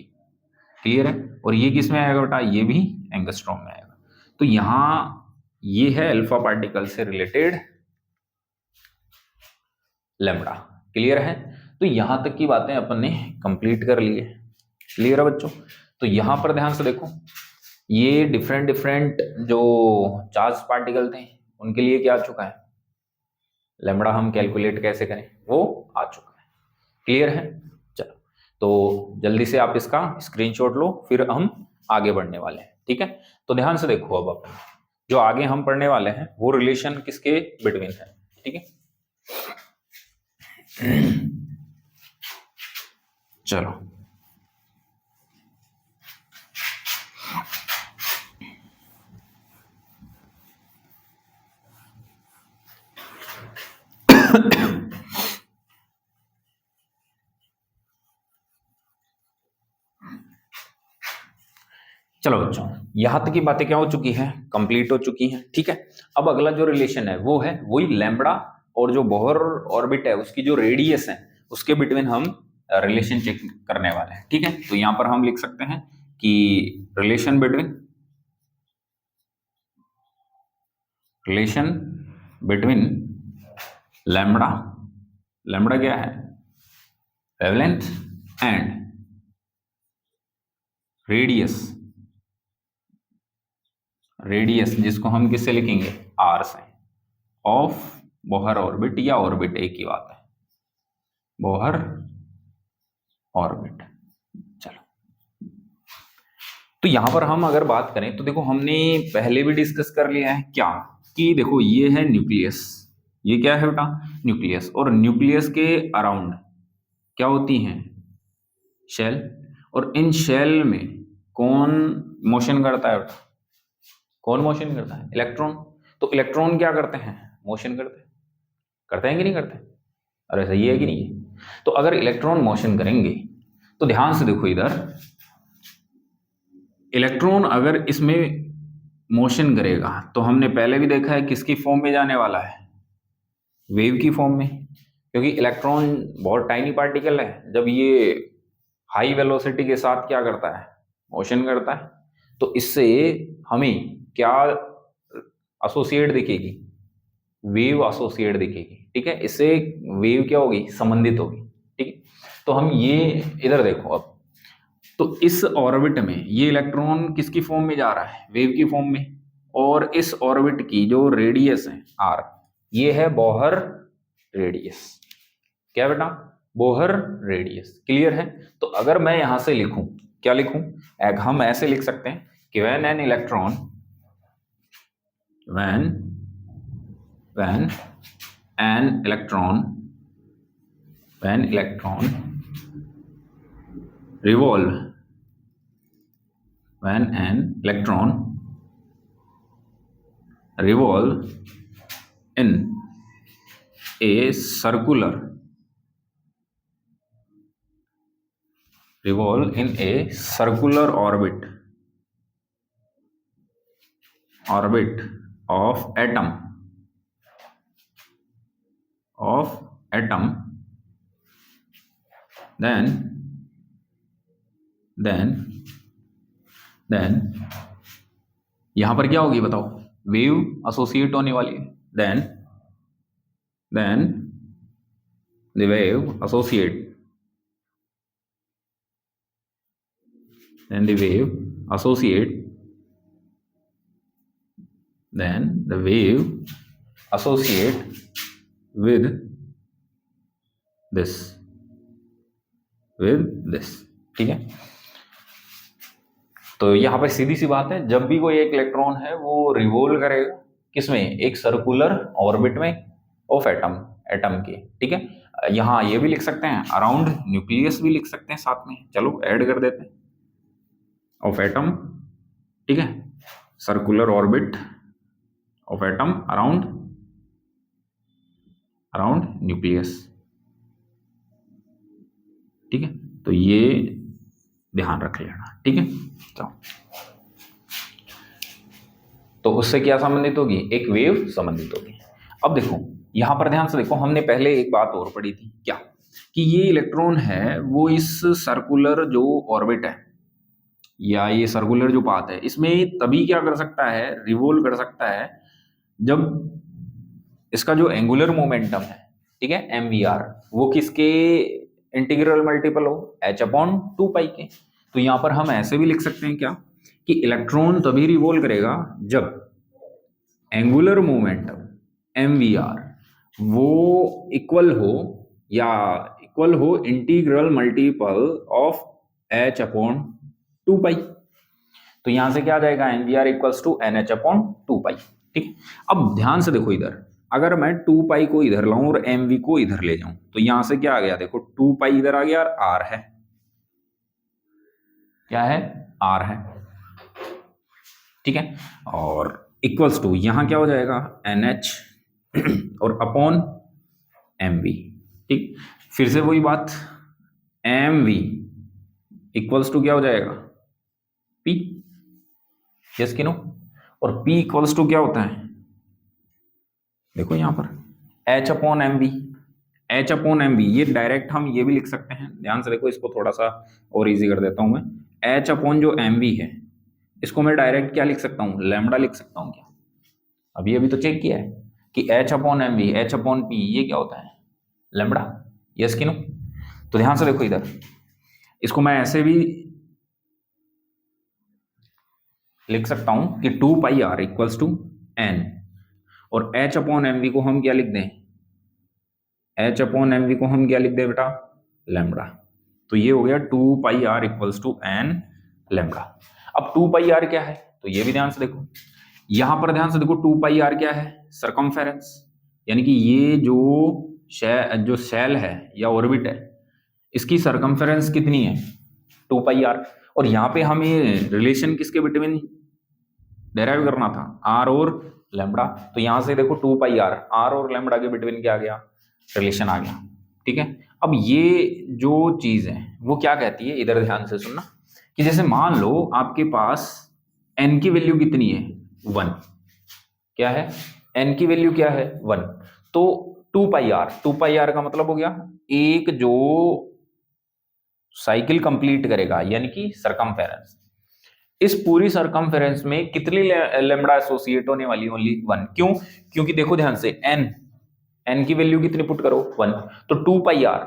क्लियर है? और ये किस में आएगा बेटा, ये भी एंगस्ट्रॉम में आएगा। तो यहाँ ये है अल्फा पार्टिकल से रिलेटेड लैम्बडा। क्लियर है? तो यहां तक की बातें अपन ने कंप्लीट कर ली है। क्लियर है बच्चों? तो यहां पर ध्यान से देखो, ये डिफरेंट डिफरेंट जो चार्ज पार्टिकल थे उनके लिए क्या आ चुका है, लैम्बडा हम कैलकुलेट कैसे करें वो आ चुका है। क्लियर है? चलो, तो जल्दी से आप इसका स्क्रीनशॉट लो, फिर हम आगे बढ़ने वाले हैं। ठीक है, तो ध्यान से देखो, अब अपन जो आगे हम पढ़ने वाले हैं वो रिलेशन किसके बिटवीन है। ठीक है, चलो चलो बच्चों, यहां तक की बातें क्या हो चुकी हैं, कंप्लीट हो चुकी हैं। ठीक है, अब अगला जो रिलेशन है वो है वही लैम्बडा और जो बोहर ऑर्बिट है उसकी जो रेडियस है उसके बिटवीन हम रिलेशन चेक करने वाले हैं। ठीक है, तो यहां पर हम लिख सकते हैं कि रिलेशन बिटवीन लैम्बडा, लैम्बडा क्या है, वेवलेंथ एंड रेडियस जिसको हम किससे लिखेंगे, आर से, ऑफ बोहर ऑर्बिट, या ऑर्बिट एक ही बात है, बोहर ऑर्बिट। चलो, तो यहां पर हम अगर बात करें तो देखो हमने पहले भी डिस्कस कर लिया है क्या, कि देखो ये है न्यूक्लियस, ये क्या है बेटा, न्यूक्लियस, और न्यूक्लियस के अराउंड क्या होती हैं, शेल, और इन शेल में कौन मोशन करता है बेटा, कौन मोशन करता है, इलेक्ट्रॉन। तो इलेक्ट्रॉन क्या करते हैं, मोशन करते हैं कि नहीं करते, अरे सही है कि नहीं है? तो अगर इलेक्ट्रॉन मोशन करेंगे तो ध्यान से देखो इधर, इलेक्ट्रॉन अगर इसमें मोशन करेगा तो हमने पहले भी देखा है किसकी फॉर्म में जाने वाला है, वेव की फॉर्म में, क्योंकि इलेक्ट्रॉन बहुत टाइनी पार्टिकल है, जब ये हाई वेलोसिटी के साथ क्या करता है, मोशन करता है, तो इससे हमें क्या एसोसिएट दिखेगी, वेव एसोसिएट दिखेगी। ठीक है, इससे वेव क्या होगी, संबंधित होगी। ठीक है, तो हम ये इधर देखो अब, तो इस ऑर्बिट में ये इलेक्ट्रॉन किसकी फॉर्म में जा रहा है, वेव की फॉर्म में, और इस ऑर्बिट की जो रेडियस है आर, ये है बोहर रेडियस। क्या बेटा, बोहर रेडियस। क्लियर है? तो अगर मैं यहां से लिखूं, क्या लिखूं, हम ऐसे लिख सकते हैं कि when an electron, when an electron revolve, when an electron revolve in a circular orbit of atom, then यहां पर क्या होगी बताओ, वेव एसोसिएट होने वाली है, then the wave associate then the wave associate with this ठीक है, तो यहां पर सीधी सी बात है, जब भी कोई एक इलेक्ट्रॉन है वो रिवॉल्व करेगा किसमें, एक सर्कुलर ऑर्बिट में ऑफ एटम के। ठीक है, यहां ये भी लिख सकते हैं, अराउंड न्यूक्लियस भी लिख सकते हैं साथ में, चलो ऐड कर देते हैं, ऑफ एटम। ठीक है, circular orbit of atom around around nucleus. ठीक है, तो ये ध्यान रख लेना। ठीक है, तो उससे क्या संबंधित होगी, एक वेव संबंधित होगी। अब देखो यहां पर ध्यान से देखो, हमने पहले एक बात और पढ़ी थी, क्या कि ये इलेक्ट्रॉन है वो इस सर्कुलर जो ऑर्बिट है या ये सर्कुलर जो पाथ है इसमें तभी क्या कर सकता है, रिवोल्व कर सकता है जब इसका जो एंगुलर मोमेंटम है, ठीक है, mvr, वो किसके इंटीग्रल मल्टीपल हो, h/2 पाई के। तो यहां पर हम ऐसे भी लिख सकते हैं क्या कि इलेक्ट्रॉन तभी रिवॉल्व करेगा जब एंगुलर मोमेंटम mvr वो इक्वल हो इंटीग्रल मल्टीपल ऑफ h/2 पाई। तो यहां से क्या आ जाएगा, mvr इक्वल्स टू nh/2 पाई। ठीक, अब ध्यान से देखो इधर, अगर मैं 2 पाई को इधर लाऊं और mv को इधर ले जाऊं तो यहां से क्या आ गया, देखो 2 पाई इधर आ गया और r है, क्या है, r है। ठीक है, और इक्वल्स टू यहां क्या हो जाएगा, nh और अपॉन mv। ठीक, फिर से वही बात, mv इक्वल्स टू क्या हो जाएगा, p, यस कि नो। और p इक्वल्स टू क्या होता है, देखो यहां पर h/mv, h/mv ये डायरेक्ट हम ये भी लिख सकते हैं, ध्यान से देखो, इसको थोड़ा सा और इजी कर देता हूं मैं। h/जो mv है इसको मैं डायरेक्ट क्या लिख सकता हूं, लैम्बडा लिख सकता हूं क्या, अभी तो चेक किया है कि h/mv h/p ये क्या होता है, लैम्बडा, यस कि नो। तो ध्यान से देखो इधर, इसको मैं ऐसे भी लिख सकता हूं कि 2 pi r equals to n, और h/mv को हम क्या लिख दें, h/mv को हम क्या लिख दें बेटा, लैम्बडा। तो ये हो गया 2 pi r equals to n lambda. अब 2 पाई r क्या है, तो ये भी ध्यान से देखो, यहां पर ध्यान से देखो 2 पाई r क्या है, सरकमफेरेंस, यानी कि ये जो सेल है या ऑर्बिट है इसकी सरकमफेरेंस कितनी है, 2 पाई r। और यहाँ पे हमें रिलेशन किसके बिटवीन डेराइव करना था, r और लैम्बडा। तो यहां से देखो 2 पाई r और लैम्बडा के बिटवीन क्या आ गया, रिलेशन आ गया। ठीक है, अब ये जो चीज है वो क्या कहती है, इधर ध्यान से सुनना, कि जैसे मान लो आपके पास n की वैल्यू कितनी है, 1, क्या है, n की वैल्यू क्या है, 1, तो 2 पाई r का मतलब हो गया एक जो साइकिल कंप्लीट करेगा यानी कि सरकमफेरेंस, इस पूरी सरकमफेरेंस में कितनी लैम्बडा एसोसिएट होने वाली, ओनली 1। क्यों, क्योंकि देखो ध्यान से n की वैल्यू कितनी पुट करो, 1, तो 2 पाई r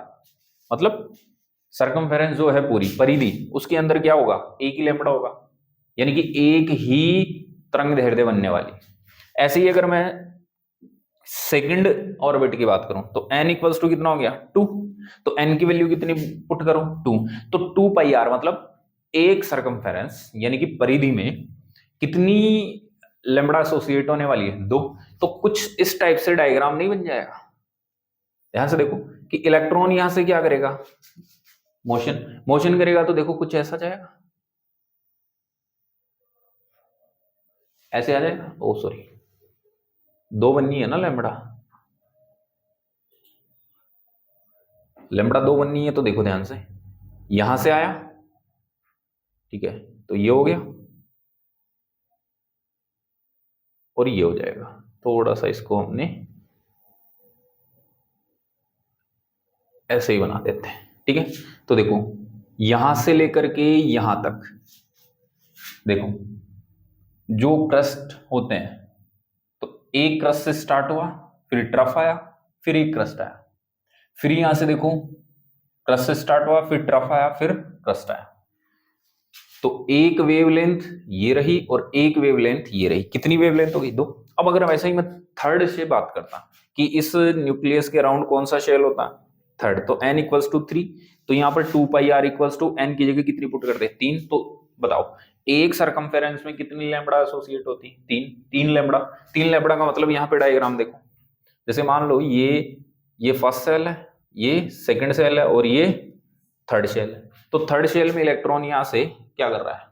मतलब सरकमफेरेंस जो है पूरी परिधि उसके अंदर क्या होगा, एक ही लैम्बडा होगा, यानी कि एक ही तरंग दैर्ध्य बनने वाली। ऐसे ही अगर मैं सेकंड ऑर्बिट की बात करूं तो n इक्वल्स टू कितना हो गया, 2, तो n की वैल्यू कितनी पुट करो, 2, तो 2 पाई r मतलब एक सरकमफेरेंस यानी कि परिधि में कितनी लैम्बडा एसोसिएट होने वाली है, 2। तो कुछ इस टाइप से डायग्राम नहीं बन जाएगा, ध्यान से देखो कि इलेक्ट्रॉन यहां से क्या करेगा, मोशन करेगा, तो देखो कुछ ऐसा जाएगा, ऐसे आ जाएगा, ओ सॉरी 2 बननी है ना लैम्बडा, लैम्बडा 2 बननी है, तो देखो ध्यान से यहां से आया, ठीक है, तो ये हो गया और ये हो जाएगा, थोड़ा सा इसको हमने ऐसे ही बना देते हैं। ठीक है, तो देखो यहां से लेकर के यहां तक देखो जो क्रस्ट होते हैं, तो एक क्रस्ट से स्टार्ट हुआ, फिर ट्रफ आया, फिर एक क्रस्ट आया, फिर यहां से देखो क्रस्ट से स्टार्ट हुआ, फिर ट्रफ आया, फिर क्रस्ट आया। तो एक वेवलेंथ ये रही और एक वेवलेंथ ये रही, कितनी वेवलेंथ हो गई, 2। अब अगर वैसे ही मैं थर्ड से बात करता कि इस न्यूक्लियस के अराउंड कौन सा शेल होता, थर्ड, तो n इक्वल्स टू 3, तो यहाँ पर 2 pi r equals to n की जगह कितनी पुट कर दे, 3। तो बताओ एक सरकमफेरेंस में कितनी लैम्बडा एसोसिएट होती, 3 लैम्बडा। 3 लैम्बडा का मतलब यहाँ पे डायग्राम देखो, जैसे मान लो ये फर्स्ट सेल है, ये सेकंड सेल है और ये थर्ड शेल है। तो थर्ड शेल में इलेक्ट्रॉन यहां से क्या कर रहा है,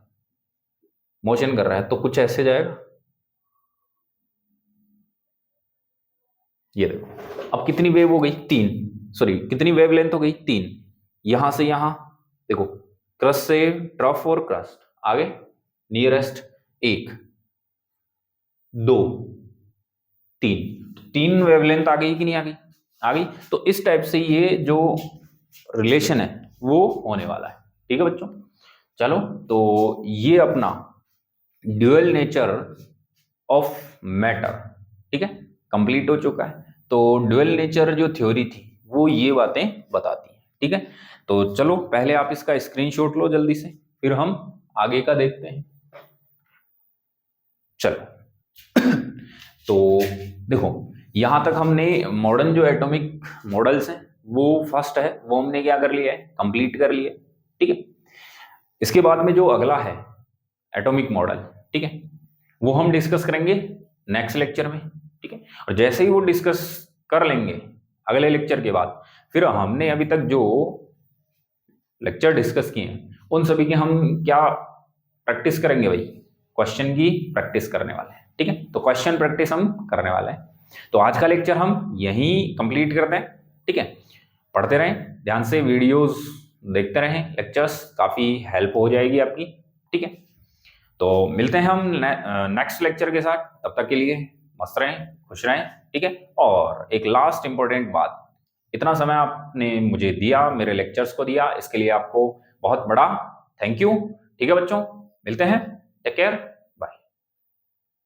मोशन कर रहा है, तो कुछ ऐसे जाएगा, ये देखो अब कितनी वेव हो गई, 3, सॉरी कितनी वेव लेंथ हो गई, 3। यहां से यहां देखो, क्रस्ट से ट्रफ और क्रस्ट आगे नियरेस्ट 1 2 3 वेवलेंथ आ गई कि नहीं आ गई, आ गई। तो इस टाइप से ये जो रिलेशन है वो होने वाला है, ठीक है बच्चों। चलो तो ये अपना ड्यूअल नेचर ऑफ मैटर, ठीक है, कंप्लीट हो चुका है। तो ड्यूअल नेचर जो थ्योरी थी वो ये बातें बताती है, ठीक है। तो चलो पहले आप इसका स्क्रीनशॉट लो जल्दी से, फिर हम आगे का देखते हैं। चलो तो देखो यहां तक हमने मॉडर्न जो एटॉमिक मॉडल्स हैं वो फर्स्ट है, वो हमने क्या कर लिया है, कंप्लीट कर लिया, ठीक है। इसके बाद में जो अगला है एटॉमिक मॉडल, ठीक है, वो हम डिस्कस करेंगे नेक्स्ट लेक्चर में, ठीक है। और जैसे ही वो डिस्कस कर लेंगे अगले लेक्चर के बाद, फिर हमने अभी तक जो लेक्चर डिस्कस किए हैं उन सभी की हम क्या प्रैक्टिस करेंगे भाई, क्वेश्चन की प्रैक्टिस करने वाले हैं, ठीक है। तो क्वेश्चन प्रैक्टिस हम करने वाले हैं। तो आज का लेक्चर हम यहीं कंप्लीट करते हैं, ठीक है। पढ़ते रहें ध्यान से, वीडियोस देखते रहें, लेक्चर्स काफ़ी हेल्प हो जाएगी आपकी, ठीक है। तो मिलते हैं हम नेक्स्ट लेक्चर के साथ, तब तक के लिए मस्त रहें, खुश रहें, ठीक है। और एक लास्ट इंपॉर्टेंट बात, इतना समय आपने मुझे दिया, मेरे लेक्चर्स को दिया, इसके लिए आपको बहुत बड़ा थैंक यू, ठीक है बच्चों। मिलते हैं, टेक केयर।